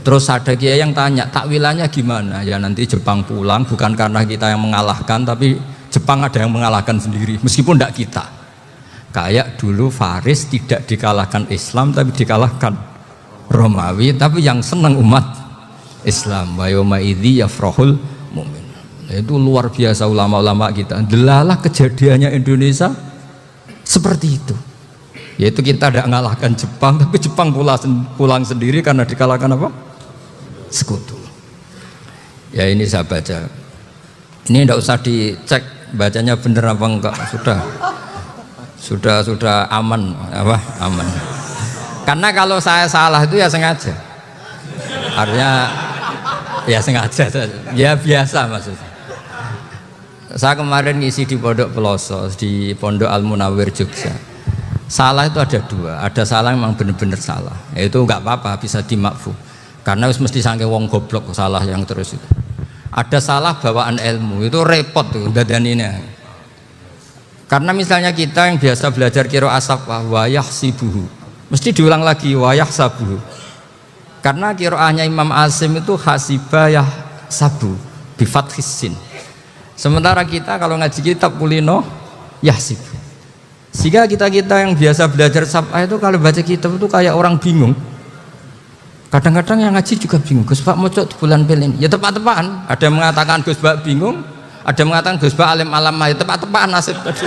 Terus ada kiai yang tanya takwilannya gimana? Ya nanti Jepang pulang bukan karena kita yang mengalahkan, tapi Jepang ada yang mengalahkan sendiri meskipun tidak kita. Kayak dulu Faris tidak dikalahkan Islam tapi dikalahkan Romawi, tapi yang senang umat Islam wa yauma idzi yafrahul mu'min. Itu luar biasa ulama-ulama kita. Delalah kejadiannya Indonesia seperti itu. Yaitu kita tidak mengalahkan Jepang, tapi Jepang pulang sendiri karena dikalahkan apa? Sekutu. Ya ini saya baca. Ini tidak usah dicek bacanya benar apa enggak. Sudah aman apa? Aman. Karena kalau saya salah itu ya sengaja. Artinya ya sengaja. Ya biasa maksudnya. Saya kemarin ngisi di Pondok Peloso, di Pondok Al Munawwir Jogja. Salah itu ada dua. Ada salah memang benar-benar salah. Itu enggak apa-apa, bisa dimakfu. Karena mesti sangke wong goblok salah yang terus itu. Ada salah bawaan ilmu, itu repot tuh dadaninya. Karena misalnya kita yang biasa belajar qiraah safah wa yahsibuhu, mesti diulang lagi wa yahsabuhu. Karena qiraahnya Imam Asim itu hasibah yahsabu bi fathis sin. Sementara kita kalau ngaji kitab kulino yahsibu. Sehingga kita yang biasa belajar safah itu kalau baca kitab itu kayak orang bingung. Kadang-kadang yang ngaji juga bingung. Gus Pak mau cok bulan pel ini. Ya tepat-tepatan. Ada yang mengatakan Gus Pak bingung, ada yang mengatakan Gus Pak alim-alam. Ya tepat-tepatan nasib tadi.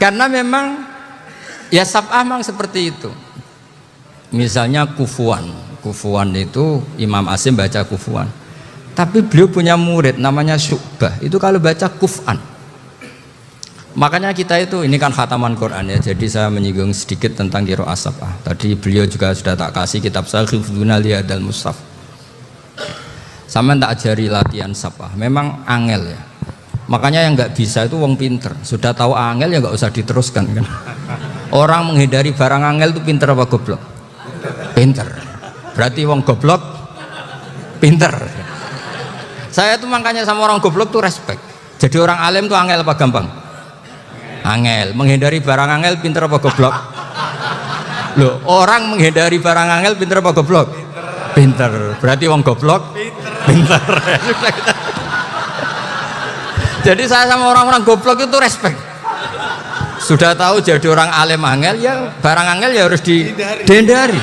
Karena memang ya safah memang seperti itu. Misalnya kufuan. Kufuan itu Imam Asim baca kufuan. Tapi beliau punya murid namanya Syu'bah. Itu kalau baca kuf'an. Makanya kita itu, ini kan khataman Quran ya, jadi saya menyinggung sedikit tentang qiraah safah. Tadi beliau juga sudah tak kasih kitab saya Hifdzuna Lihadal Mushaf. Sama tak ajari latihan safah, memang angel ya. Makanya yang nggak bisa itu wong pinter, sudah tahu angel ya nggak usah diteruskan kan. Orang menghindari barang angel itu pinter apa goblok? Pinter. Berarti wong goblok pinter. Saya tuh makanya sama orang goblok tuh respect. Jadi orang alim tuh angel apa gampang? Angel, menghindari barang angel pinter apa goblok? Loh, orang menghindari barang angel pinter apa goblok? Pinter. Berarti wong goblok pinter. Jadi saya sama orang-orang goblok itu respect. Sudah tahu jadi orang alim angel ya barang angel ya harus dihindari.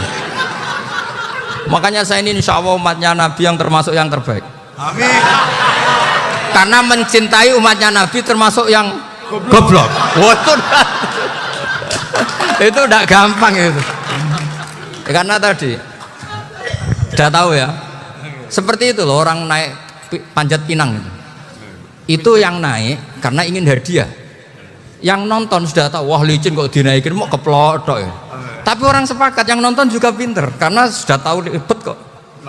Makanya saya ini insya Allah umatnya Nabi yang termasuk yang terbaik. Amin. Karena mencintai umatnya Nabi termasuk yang goblok. Itu udah gampang itu. Karena tadi sudah tahu ya. Seperti itu loh orang naik panjat pinang itu yang naik karena ingin hadiah. Yang nonton sudah tahu wah licin kok dinaikin mau keplodok ya. Tapi orang sepakat yang nonton juga pinter karena sudah tahu ribet kok.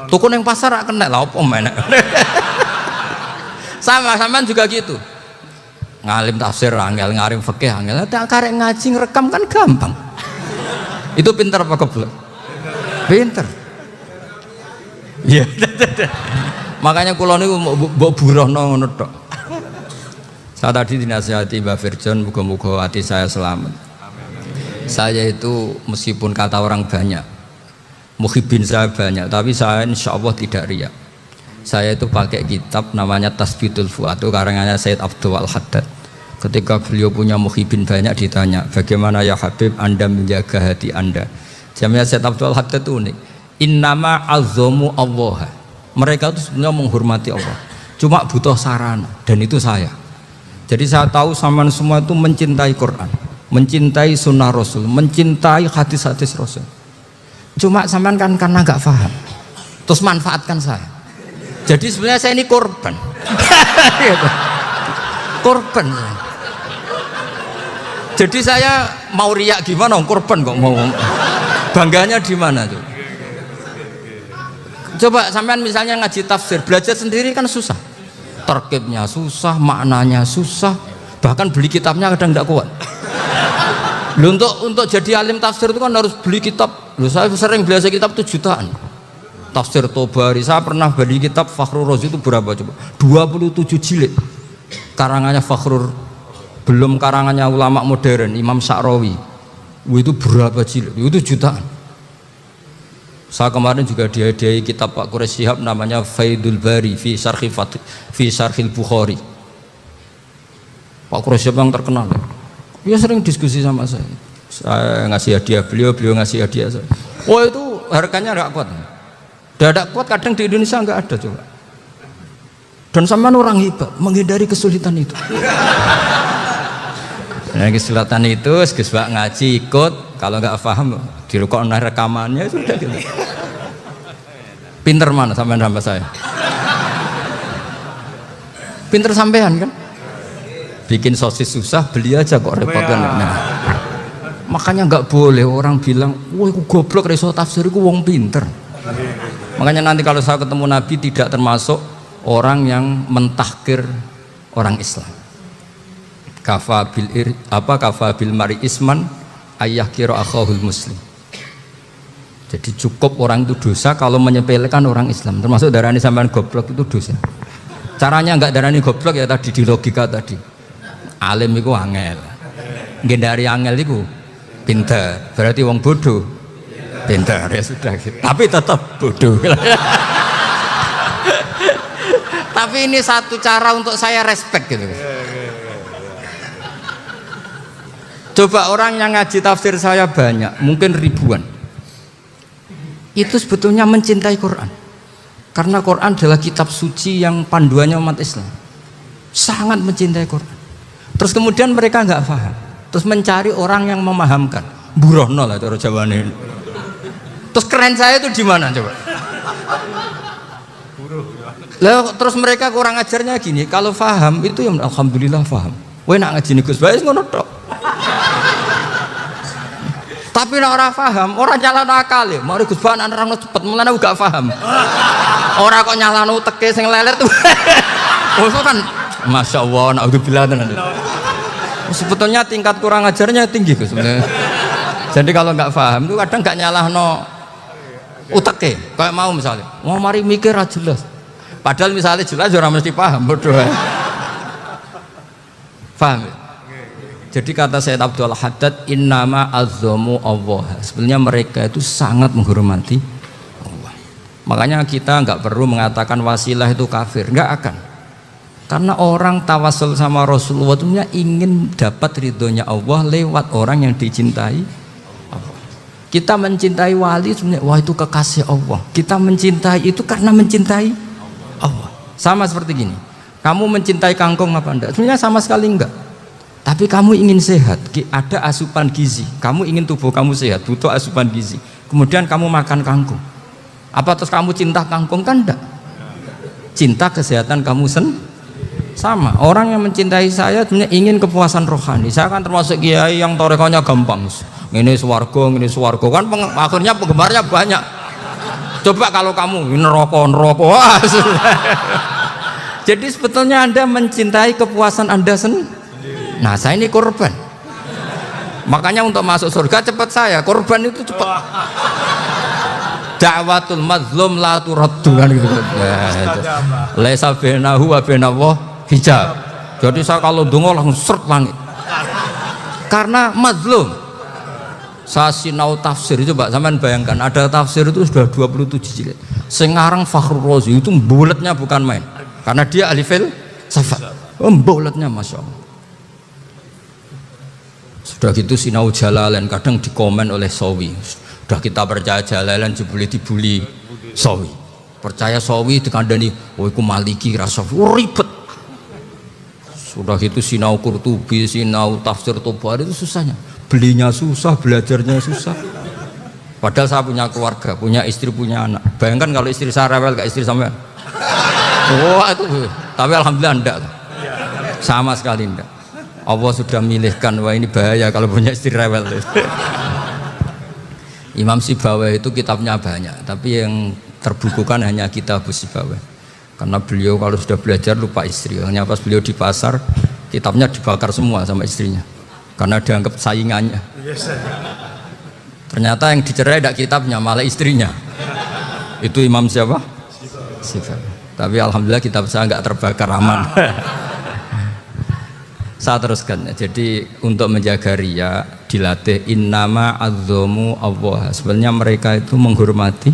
Tukun yang pasar akan kena lah apa mana. Sama juga gitu. Ngalim tafsir angel, ngalim fikih angel, tak karek ngaji ngerekam kan gampang. Itu pinter apa goblok? Pinter. Iya. Makanya kula niku mbok burohno ngono tok. Saya tadi dinasihati Mbak Firjon, muga-muga hati saya selamat. Saya itu meskipun kata orang banyak, muhibin saya banyak, tapi saya insya Allah tidak riya. Saya itu pakai kitab namanya Tasbitul Fuad, itu karangannya Sayyid Abdul Al-Haddad. Ketika beliau punya muhibin banyak ditanya, bagaimana ya Habib Anda menjaga hati Anda? Jamnya Sayyid Abdul Al-Haddad itu unik. Innama azzamu Allah. Mereka itu sebenarnya menghormati Allah. Cuma butuh sarana, dan itu saya. Jadi saya tahu sampean semua itu mencintai Quran, mencintai sunnah Rasul, mencintai hadis-hadis Rasul. Cuma sampean kan karena nggak paham, terus manfaatkan saya. Jadi sebenarnya saya ini korban. Korban. Jadi saya mau riak gimana? Korban kok mau. Bangganya di mana tuh? Coba sampean misalnya ngaji tafsir, belajar sendiri kan susah. Terkibnya susah, maknanya susah. Bahkan beli kitabnya kadang tidak kuat. Loh, untuk jadi alim tafsir itu kan harus beli kitab. Loh, saya sering belajar kitab itu jutaan. Tafsir Tobari, saya pernah beli kitab Fakhrur Razi itu berapa coba? 27 jilid. Karangannya Fakhrur, belum karangannya ulama modern, Imam Sa'rawi. Itu berapa jilid? Itu jutaan. Saya kemarin juga dihadiahi kitab Pak Quraish Shihab namanya Faidul Bari fi Syarhil Bukhari. Pak Quraish Shihab yang terkenal. Dia sering diskusi sama saya. Saya ngasih hadiah beliau ngasih hadiah saya. Oh itu harganya nggak kuat. Dadak kuat kadang di Indonesia nggak ada coba. Dan sampean orang hebat menghindari kesulitan itu. Nah, kesulitan itu Gus Bak ngaji ikut, kalau nggak paham dirukokno rekamannya sudah gitu. Pinter mana sampean sama saya? Pinter sampean kan? Bikin sosis susah, beli aja kok repot kan. Nah, makanya nggak boleh orang bilang, wah aku goblok reso tafsir aku wong pinter. Makanya nanti kalau saya ketemu Nabi tidak termasuk orang yang mentahkir orang Islam. Kafa bil mari isman ayah kira akhahul muslim. Jadi cukup orang itu dosa kalau menyepelekan orang Islam. Termasuk darani sampean goblok itu dosa. Caranya enggak darani goblok ya tadi di logika tadi. Alim itu angel. Ngendari angel itu pinter. Berarti wong bodoh pinter ya sudah gitu. Tapi tetap bodoh. Tapi ini satu cara untuk saya respect gitu. Coba orang yang ngaji tafsir saya banyak, mungkin ribuan. Itu sebetulnya mencintai Quran. Karena Quran adalah kitab suci yang panduannya umat Islam. Sangat mencintai Quran. Terus kemudian mereka nggak paham. Terus mencari orang yang memahamkan. Burohno lah cara Jawane. Terus keren saya itu di mana coba? Lah terus mereka kurang ajarnya gini, kalau paham itu ya alhamdulillah paham. Kowe nak ngaji Gus Bais ngono tok. Tapi nek ora paham, ora nyalano akal ya. Mari Gus Bais nerangno cepet, mulane gak paham. Ora kok nyalano uteke sing leler tuh. Oh kan masyaallah naudzubillah tenan. Sebetulnya tingkat kurang ajarnya tinggi Gus sebenarnya. Jadi kalau nggak paham itu kadang nggak nyalahno uteke. Kayak mau misalnya, mau mari mikir aja jelas. Padahal misalnya jelas orang mesti paham, bodoh. Paham? Jadi kata Sayyid Abdul Haddad, innama azzamu Allah. Sebenarnya mereka itu sangat menghormati Allah. Makanya kita nggak perlu mengatakan wasilah itu kafir, nggak akan. Karena orang tawasul sama Rasulullah itu ingin dapat ridhonya Allah lewat orang yang dicintai Allah. Kita mencintai wali sebenarnya, wah itu kekasih Allah. Kita mencintai itu karena mencintai Allah. Sama seperti gini, kamu mencintai kangkung apa enggak? Sebenarnya sama sekali enggak. Tapi kamu ingin sehat, ada asupan gizi. Kamu ingin tubuh kamu sehat, butuh asupan gizi. Kemudian kamu makan kangkung. Apa terus kamu cinta kangkung? Kan enggak. Cinta kesehatan kamu sama. Orang yang mencintai saya sebenarnya ingin kepuasan rohani. Saya kan termasuk kiai yang torekonya gampang. Ini swarga kan akhirnya penggemarnya banyak. Coba kalau kamu neraka. Wah, jadi sebetulnya Anda mencintai kepuasan Anda sendiri. Nah, saya ini korban. Makanya untuk masuk surga cepat saya. Korban itu cepat. Da'watul mazlum la turaddu kan gitu. Laisa bainahu wa bainallah hijab. Jadi saya kalau dongo langsung seret langit. Karena mazlum. Saya sinau tafsir itu, Pak, sampean bayangkan ada tafsir itu sudah 27 jilid. Sekarang Fakhrul Razi itu bulatnya bukan main. Karena dia ahli filsafat. Bulatnya Masya Allah. Sudah gitu sinau Jalalain kadang dikomen oleh Sawi. Sudah kita percaya Jalalain dibuli Sawi. Percaya Sawi dikandani, oh iku Maliki rasa ribet. Sudah gitu sinau Qurtubi, sinau tafsir Tabari itu susahnya. Belinya susah, belajarnya susah. Padahal saya punya keluarga, punya istri, punya anak. Bayangkan kalau istri saya rewel kayak istri sampean. Wah itu, tapi alhamdulillah enggak. Sama sekali enggak. Allah sudah milihkan, wah ini bahaya kalau punya istri rewel. Imam Sibawai itu kitabnya banyak, tapi yang terbukukan hanya kitab Sibawai. Karena beliau kalau sudah belajar lupa istri. Hanya pas beliau di pasar, kitabnya dibakar semua sama istrinya. Karena dianggap saingannya. Ternyata yang dicerai tidak kitabnya, malah istrinya. Itu Imam siapa? Sibawai. Tapi alhamdulillah kitab saya nggak terbakar, aman. Saya teruskan. Jadi untuk menjaga ria dilatih innama azzamu Allah. Sebenarnya mereka itu menghormati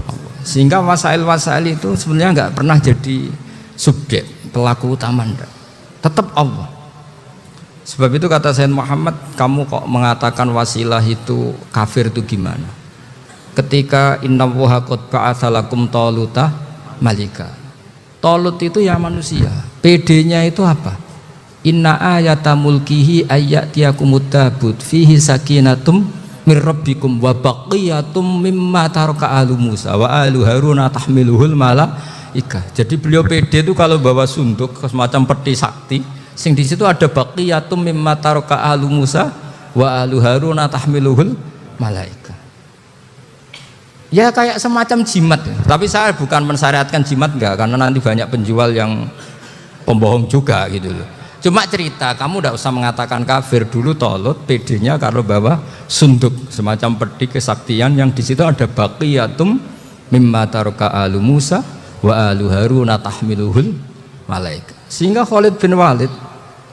Allah. Sehingga wasail itu sebenarnya nggak pernah jadi subjek pelaku utama, enggak. Tetap Allah. Sebab itu kata Sayyid Muhammad, kamu kok mengatakan wasilah itu kafir itu gimana? ketika innallaha qad ba'atsa lakum taluta malika. Talut itu ya manusia. PD-nya itu apa? Inna ayata mulkihi ayyatiyakumut tabut fihi sakinatum mir rabbikum wa baqiyatum mimma taraka alu Musa wa alu Haruna tahmiluhul malaika. Jadi beliau PD itu kalau bawa sunduk semacam peti sakti, sing di situ ada baqiyatum mimma taraka alu Musa wa alu Haruna tahmiluhul malaika. Ya kayak semacam jimat ya. Tapi saya bukan mensyariatkan jimat enggak, karena nanti banyak penjual yang pembohong juga gitu loh. Cuma cerita, kamu tidak usah mengatakan kafir. Dulu Talut PD-nya kalau bawa sunduk semacam peti kesaktian yang di situ ada baqiyatum mimma taraka alu Musa wa alu Haruna tahmiluhul malaika. Sehingga Khalid bin Walid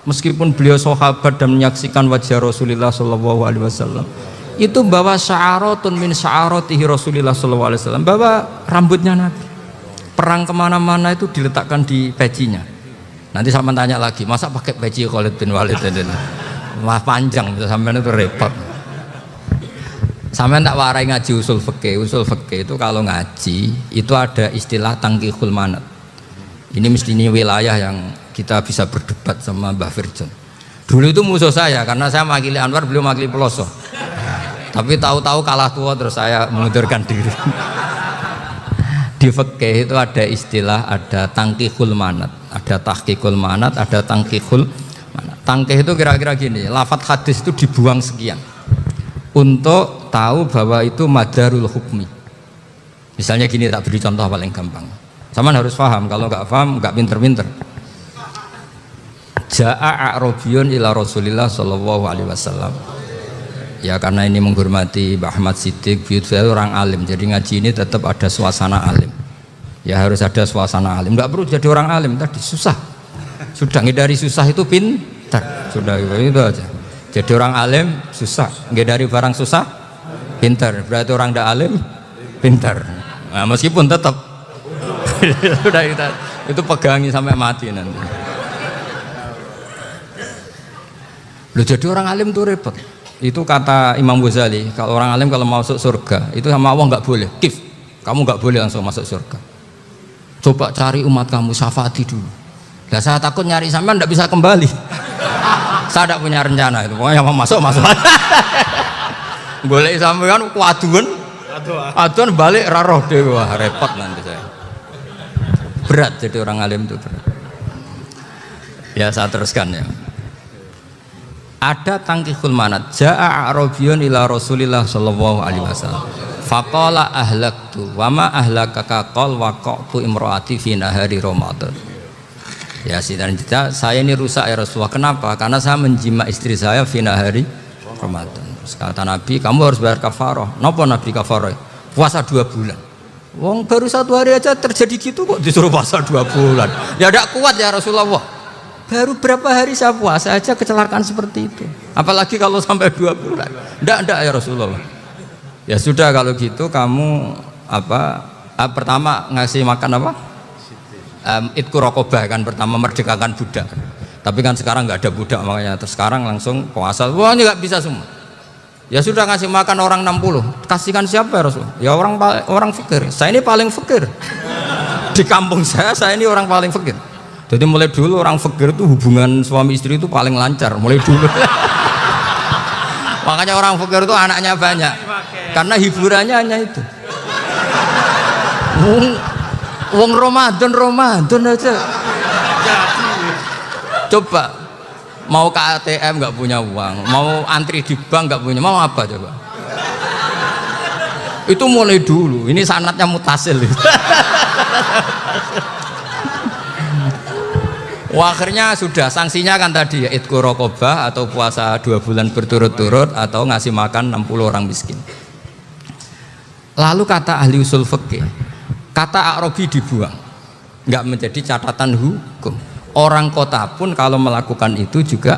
meskipun beliau sahabat dan menyaksikan wajah Rasulullah sallallahu alaihi wasallam, itu bawa sya'aratun min sya'aratihi Rasulullah sallallahu alaihi wasallam, bawa rambutnya Nabi. Perang kemana-mana itu diletakkan di pecinya. Nanti sama tanya lagi, masa pakai peci Khalid bin Walid ini? Wah panjang, sampai itu repot. Sampai tak warai ngaji usul fikih. Usul fikih itu kalau ngaji itu ada istilah tangkihul manat. Ini mesti ini wilayah yang kita bisa berdebat sama Mbah Firjon. Dulu itu musuh saya karena saya makili Anwar, beliau makili Peloso. Tapi tahu-tahu kalah tua terus saya mengundurkan diri. Di fikih itu ada istilah, ada tangkihul manat, ada tahqiqul manat, ada tangkihul manat. Tangkih itu kira-kira gini, lafadz hadis itu dibuang sekian untuk tahu bahwa itu madarul hukmi. Misalnya gini, tak beri contoh paling gampang. Sama harus paham, kalau nggak paham nggak pinter-pinter. Ja'a a'rabiyun ila Rasulillah sallallahu alaihi wasallam. Ya karena ini menghormati Mbah Ahmad Siddiq, beliau orang alim, jadi ngaji ini tetap ada suasana alim. Ya harus ada suasana alim, nggak perlu jadi orang alim tadi susah. Sudah ngedari susah itu pintar, sudah itu aja. Jadi orang alim susah, ngedari barang susah pintar. Berarti orang tidak alim pintar. Nah, meskipun tetap sudah itu pegangi sampai mati nanti. Loh, jadi orang alim tuh repot. Itu kata Imam Ghazali, kalau orang alim kalau masuk surga itu sama Allah nggak boleh kif, kamu nggak boleh langsung masuk surga. Coba cari umat kamu, syafaati dulu. Nah, saya takut nyari sampean nggak bisa kembali. Saya tidak punya rencana itu, pokoknya mau masuk. Golek sampean aduan balik raroh dewa, repot nanti saya. Berat jadi orang alim itu berat. Ya saya teruskan ya. Ada tangkihul manat. Ja'a a'rabiyun ila Rasulillah sallallahu alaihi wasallam. Faqala ahlaktu wa ma ahlakaka qal waqa'tu imraati fi nahari Ramadan. Ya cerita, saya ini rusak ya Rasulullah. Kenapa? Karena saya menjima istri saya fi nahari Ramadan. Terus kata Nabi, kamu harus bayar kafarah. Napa Nabi kafarah? Puasa 2 bulan. Wong baru 1 hari aja terjadi gitu kok disuruh puasa 2 bulan. Ya tidak kuat ya Rasulullah. Baru berapa hari saya puasa aja kecelakaan seperti itu, apalagi kalau sampai 2 bulan. Ndak ya Rasulullah. Ya sudah kalau gitu kamu pertama ngasih makan apa? Itku rokobah kan, pertama merdekakan budak. Tapi kan sekarang nggak ada budak, makanya terus sekarang langsung puasa. Wah ini nggak bisa semua. Ya sudah ngasih makan orang 60. Kasihkan siapa ya Rasul? Ya orang fakir. Saya ini paling fakir di kampung saya ini orang paling fakir. Jadi mulai dulu orang fakir itu hubungan suami istri itu paling lancar mulai dulu. Makanya orang fakir itu anaknya banyak karena hiburannya hanya itu. Wong Ramadan aja. Coba mau ke ATM nggak punya uang, mau antri di bank nggak punya, mau apa coba? Itu mulai dulu. Ini sanatnya mutasil. Wah, akhirnya sudah sanksinya kan tadi ya itqu raqabah atau puasa 2 bulan berturut-turut atau ngasih makan 60 orang miskin. Lalu kata ahli usul fikih, kata a'rabi dibuang, nggak menjadi catatan hukum. Orang kota pun kalau melakukan itu juga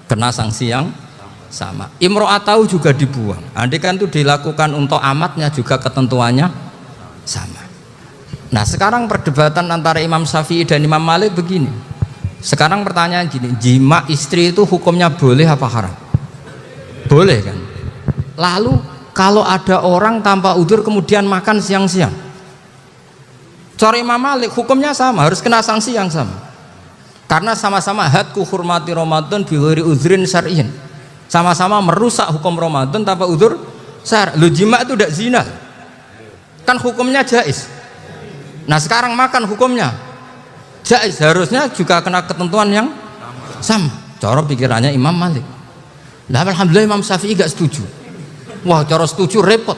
kena sanksi yang sama. Imro'atau juga dibuang. Andai kan itu dilakukan untuk amatnya juga ketentuannya sama. Nah sekarang perdebatan antara Imam Syafi'i dan Imam Malik begini. Sekarang pertanyaan gini, jima istri itu hukumnya boleh apa haram? Boleh kan? Lalu kalau ada orang tanpa udzur kemudian makan siang-siang. Cara Imam Malik hukumnya sama, harus kena sanksi yang sama. Karena sama-sama hadku hurmati Ramadan bi ghairi udzrin syar'iyyin. Sama-sama merusak hukum Ramadan tanpa udzur syar'. Lu jima itu tidak zina. Kan hukumnya jaiz. Nah, sekarang makan hukumnya jaiz, harusnya juga kena ketentuan yang sama. Cara pikirannya Imam Malik. Nah, alhamdulillah Imam Syafi'i gak setuju. Wah, cara setuju repot.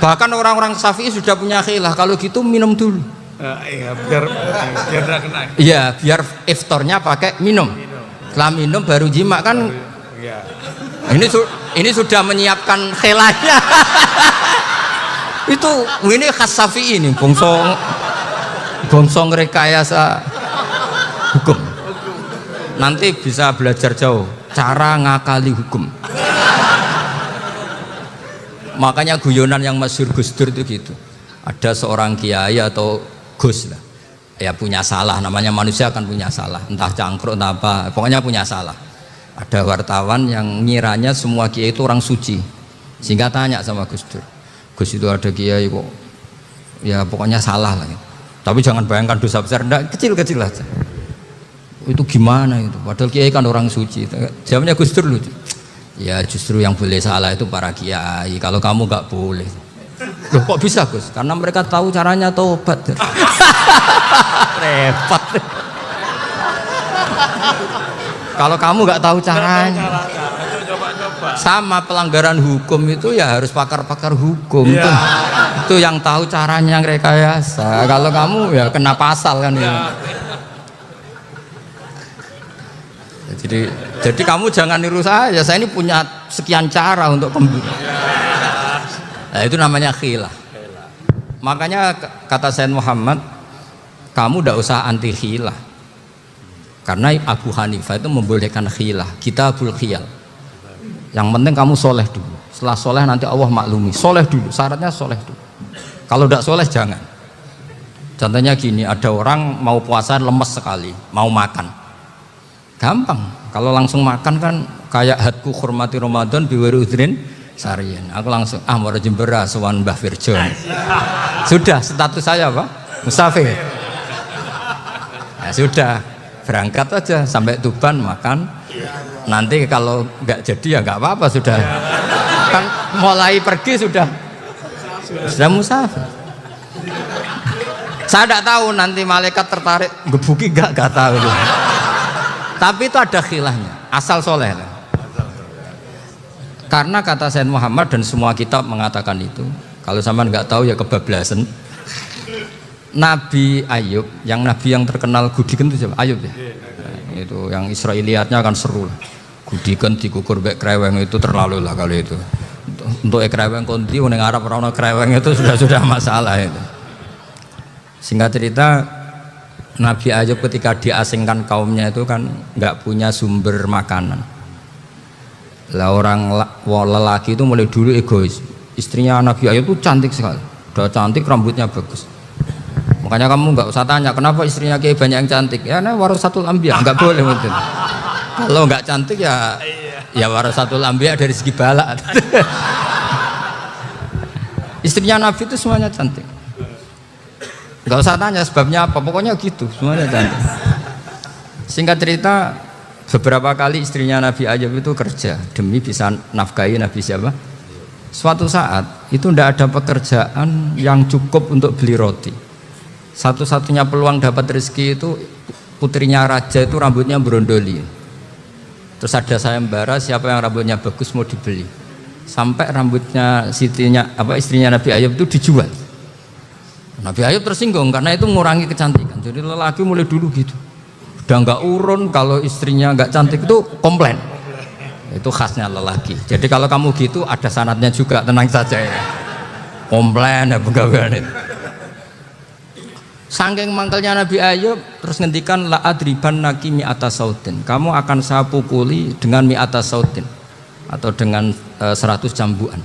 Bahkan orang-orang Syafi'i sudah punya khilah, kalau gitu minum dulu. Iya, biar tidak kena. Iya, biar iftarnya pakai minum. Setelah minum baru jima kan. Iya. Ini sudah menyiapkan khilahnya. Ini khas Syafi'i ini, bongsong rekayasa hukum. Nanti bisa belajar jauh cara ngakali hukum. Makanya guyonan yang masyhur Gus Dur itu gitu. Ada seorang kiai atau Gus lah, ya punya salah, namanya manusia kan punya salah, entah cangkruk entah apa, pokoknya punya salah. Ada wartawan yang ngiranya semua kiai itu orang suci, sehingga tanya sama Gus Dur, Gus itu ada kiai kok, ya pokoknya salah lah. Tapi jangan bayangkan dosa besar, enggak, kecil-kecil aja. Itu gimana itu? Padahal kiai kan orang suci. Jawabnya Gus Dur lucu. Ya justru yang boleh salah itu para kiai, kalau kamu nggak boleh. Loh kok bisa Gus? Karena mereka tahu caranya tobat. Repot. Kalau kamu nggak tahu caranya, sama pelanggaran hukum itu ya harus pakar-pakar hukum. Ya. Itu yang tahu caranya yang rekayasa. Kalau kamu ya kena pasal kan ya. Jadi kamu jangan niru saya ini punya sekian cara untuk nah, itu namanya khilah. Makanya kata Sayyid Muhammad, kamu tidak usah anti khilah, karena Abu Hanifah itu membolehkan khilah, kitabul khiyal. Yang penting kamu soleh dulu, setelah soleh nanti Allah maklumi. Soleh dulu, syaratnya soleh dulu. Kalau tidak soleh jangan. Contohnya gini, ada orang mau puasa lemes sekali, mau makan, gampang. Kalau langsung makan kan kayak hadku hormati Ramadan biwari udrin sarian. Aku langsung mau jembera sowan Mbah Firjon. Sudah status saya apa? Musafir. Ya sudah, berangkat aja sampai Tuban makan. Nanti kalau nggak jadi ya nggak apa-apa, sudah. Kan mulai pergi sudah musafir. Saya tidak tahu nanti malaikat tertarik gebuki nggak tahu. Tapi itu ada khilahnya, asal soleh. Karena kata Sayyid Muhammad dan semua kitab mengatakan itu. Kalau sampean nggak tahu ya kebablasan. Nabi Ayub, yang nabi yang terkenal Gudiken itu siapa? Ayub ya. Nah, itu yang Israiliyatnya kan seru. Gudiken dikukur bek kreweng itu terlalu lah kalau itu. Untuk kreweng konti, orang Arab orang kreweng itu sudah masalah itu. Singkat cerita, Nabi Ayub ketika diasingkan kaumnya itu kan nggak punya sumber makanan. Lah orang lelaki itu mulai dulu egois. Istrinya Nabi Ayub itu cantik sekali, udah cantik, rambutnya bagus. Makanya kamu nggak usah tanya kenapa istrinya Kiai banyak yang cantik. Ya, nah warasatul anbiya, nggak boleh mungkin. Kalau nggak cantik ya warasatul anbiya dari segi balak. Istrinya Nabi itu semuanya cantik. Nggak usah tanya sebabnya apa, pokoknya gitu, semuanya cantik. Singkat cerita, beberapa kali istrinya Nabi Ayub itu kerja demi bisa nafkahi Nabi siapa. Suatu saat itu tidak ada pekerjaan yang cukup untuk beli roti. Satu-satunya peluang dapat rezeki itu putrinya raja itu rambutnya berondoli. Terus ada sayembara siapa yang rambutnya bagus mau dibeli. Sampai rambutnya istrinya Nabi Ayub itu dijual. Nabi Ayub tersinggung karena itu mengurangi kecantikan. Jadi lelaki mulai dulu gitu, udah nggak urun kalau istrinya nggak cantik itu komplain. Itu khasnya lelaki. Jadi kalau kamu gitu ada sanadnya juga, tenang saja ya. Komplain ya pegawai itu. Saking mangkelnya Nabi Ayub terus ngendikan la adriban naki mi'ata sautin. Kamu akan saya pukuli dengan mi'ata sautin atau dengan 100 cambukan.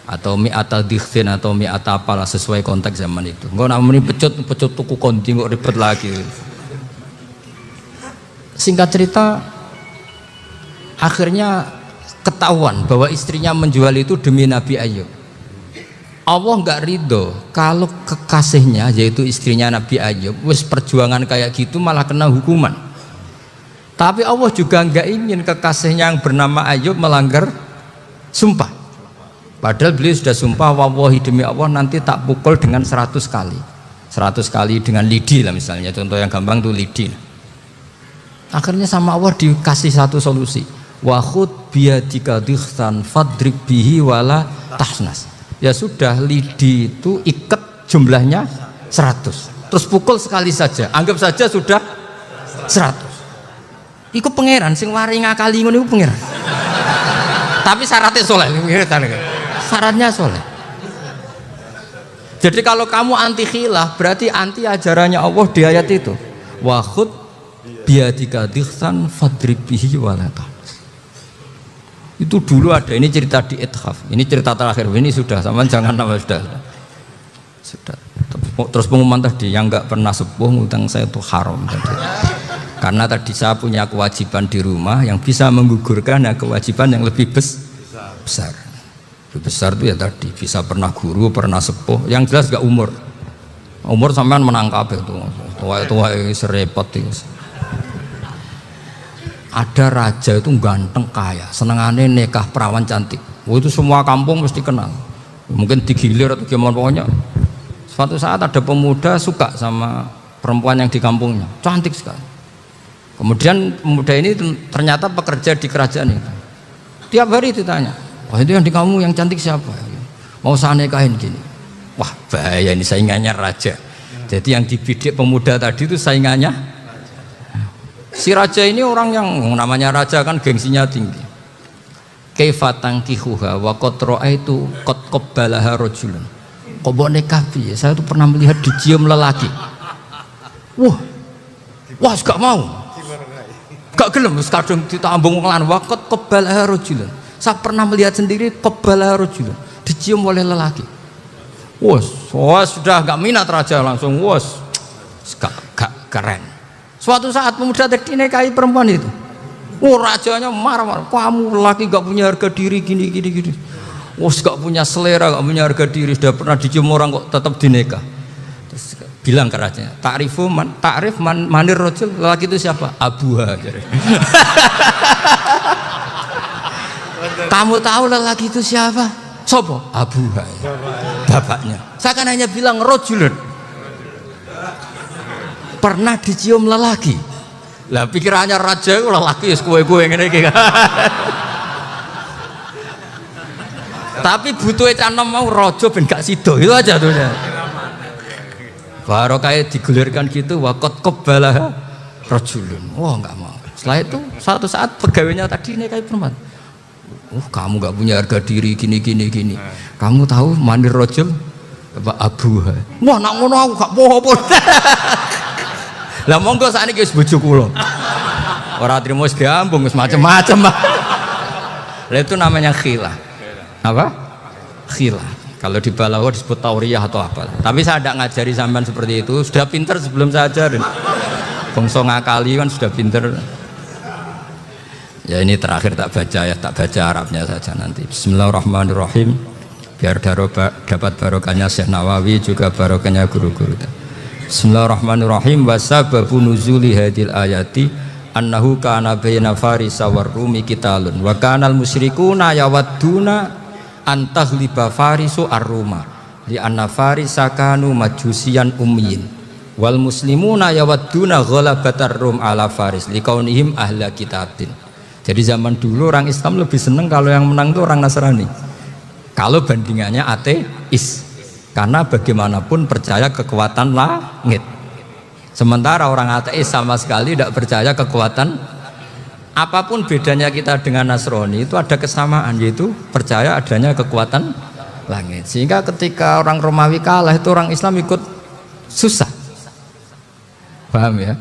Atau mi'ata dikhfin atau mi'ata apalah sesuai konteks zaman itu. Enggak namanya pecut tuku konti kok ribet lagi. Singkat cerita, akhirnya ketahuan bahwa istrinya menjual itu demi Nabi Ayub. Allah nggak ridho kalau kekasihnya yaitu istrinya Nabi Ayub wis perjuangan kayak gitu malah kena hukuman. Tapi Allah juga nggak ingin kekasihnya yang bernama Ayub melanggar sumpah. Padahal beliau sudah sumpah, wallahi demi Allah nanti tak pukul dengan 100 kali. 100 kali dengan lidi lah misalnya, contoh yang gampang tuh lidi. Akhirnya sama Allah dikasih satu solusi. Wa khud biyadika dikhsan fadrib bihi wala tahnas. Ya sudah, lidi itu ikat jumlahnya 100. Terus pukul sekali saja. Anggap saja sudah 100. Iku pangeran sing wari ngakali ngono iku pangeran. Tapi syaratnya soleh. Syaratnya soleh. Jadi kalau kamu anti khilaf berarti anti ajarannya Allah di ayat itu. Wa khud biyadika dikhsan fadrib bihi wala tahnas. Itu dulu ada, ini cerita di Ithaf, ini cerita terakhir, ini sudah, sama jangan nama sudah. Terus pengumuman tadi, yang nggak pernah sepuh ngutang saya itu haram tadi. Karena tadi saya punya kewajiban di rumah yang bisa menggugurkan ya, kewajiban yang lebih besar. Lebih besar itu ya tadi, bisa pernah guru, pernah sepuh, yang jelas nggak umur. Umur sampean menangkap itu, tua serepot itu. Ada raja itu ganteng kaya, senengannya nikah perawan cantik. Itu semua kampung mesti kenal. Mungkin digilir atau gimana pokoknya. Suatu saat ada pemuda suka sama perempuan yang di kampungnya, cantik sekali. Kemudian pemuda ini ternyata pekerja di kerajaan itu. Tiap hari ditanya, wah itu yang di kamu yang cantik siapa? Mau saya nikahin gini. Wah bahaya ini saingannya raja. Jadi yang dibidik pemuda tadi itu saingannya. Si raja ini orang yang namanya raja kan gengsinya tinggi. Kaifatang kihuha wa qad ra'aitu qad qabbalaha rajulun. Kok mbok nikah piye? Saya tuh pernah melihat dicium lelaki. Wah, gak mau. Gak gelem wis kadung ditambung wong lan wa qad qabbalaha rajulun. Saya pernah melihat sendiri qabbalaha rajulun, dicium oleh lelaki. Sudah gak minat raja langsung gak keren. Suatu saat pemuda tadi nikahi perempuan itu. Rajanya marah-marah. Kamu laki gak punya harga diri gini. Gak punya selera, gak punya harga diri. Sudah pernah dicium orang kok tetap dinikah. Terus bilang ke rajanya, ta'rif manir rajul, laki itu siapa? Abuha. Kamu tahu lelaki itu siapa? Sopo? Abuha. Bapaknya. Saya kan hanya bilang rajulun. Pernah dicium lelaki. Lah pikirannya raja lelaki wis kowe-kowe ngene iki. Tapi butuhe canom mau raja ben gak sida. Itu aja tuh. Baru kayak digulirkan gitu waqat qabbalah rajulun. Wah enggak mau. Setelah itu suatu saat pegawainya tadi nikahi perempuan. Kamu gak punya harga diri gini. Kamu tahu manir rajul apa abuha. Wah nak ngono aku gak apa-apa. Lah monggo sakniki wis bojo kula. Ora trimo wis diambung wis macem-macem. Lah itu namanya khilah. Apa? Khilah. Kalau di balaghah disebut tauriyah atau apa. Tapi saya tidak ngajari sampean seperti itu. Sudah pinter sebelum saya ajarin. Bangsa ngakali kan sudah pinter. Ya ini terakhir tak baca Arabnya saja nanti. Bismillahirrahmanirrahim. Biar dapat barokahnya Syekh Nawawi juga barokahnya guru-guru. Bismillahirrahmanirrahim. Wa sababu nuzuli hadil ayati annahu kana baina farisa war rumi qitalun wa kana al musyrikuna yawadduna antaghliba farisu ar-ruma li anna farisa kanu majusiyan ummiyin wal muslimuna yawadduna ghalabatar rum ala faris liqaunihim ahla kitabin. Jadi zaman dulu orang Islam lebih senang kalau yang menang itu orang Nasrani. Kalau bandingannya ateis. Karena bagaimanapun percaya kekuatan langit. Sementara orang ateis sama sekali tidak percaya kekuatan. Apapun bedanya kita dengan Nasrani itu ada kesamaan, yaitu percaya adanya kekuatan langit. Sehingga ketika orang Romawi kalah itu orang Islam ikut susah. Paham ya?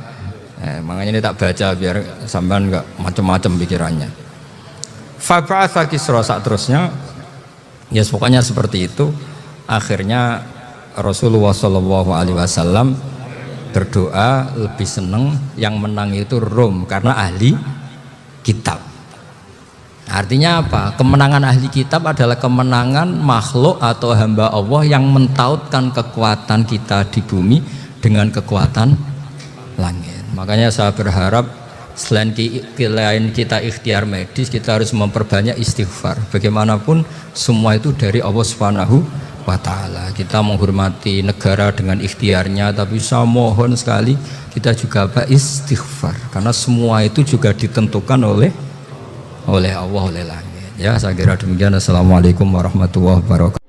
Makanya ini tak baca biar sampean nggak macam-macam pikirannya. Fab'atha Kisra saat terusnya, ya pokoknya seperti itu. Akhirnya Rasulullah SAW berdoa lebih seneng yang menang itu Rom karena ahli kitab. Artinya apa? Kemenangan ahli kitab adalah kemenangan makhluk atau hamba Allah yang mentautkan kekuatan kita di bumi dengan kekuatan langit. Makanya saya berharap selain kita ikhtiar medis, kita harus memperbanyak istighfar. Bagaimanapun semua itu dari Allah Subhanahu wa ta'ala. Kita menghormati negara dengan ikhtiarnya, tapi saya mohon sekali kita juga istighfar, karena semua itu juga ditentukan oleh Allah, oleh langit. Ya, saya kira demikian. Assalamualaikum warahmatullahi wabarakatuh.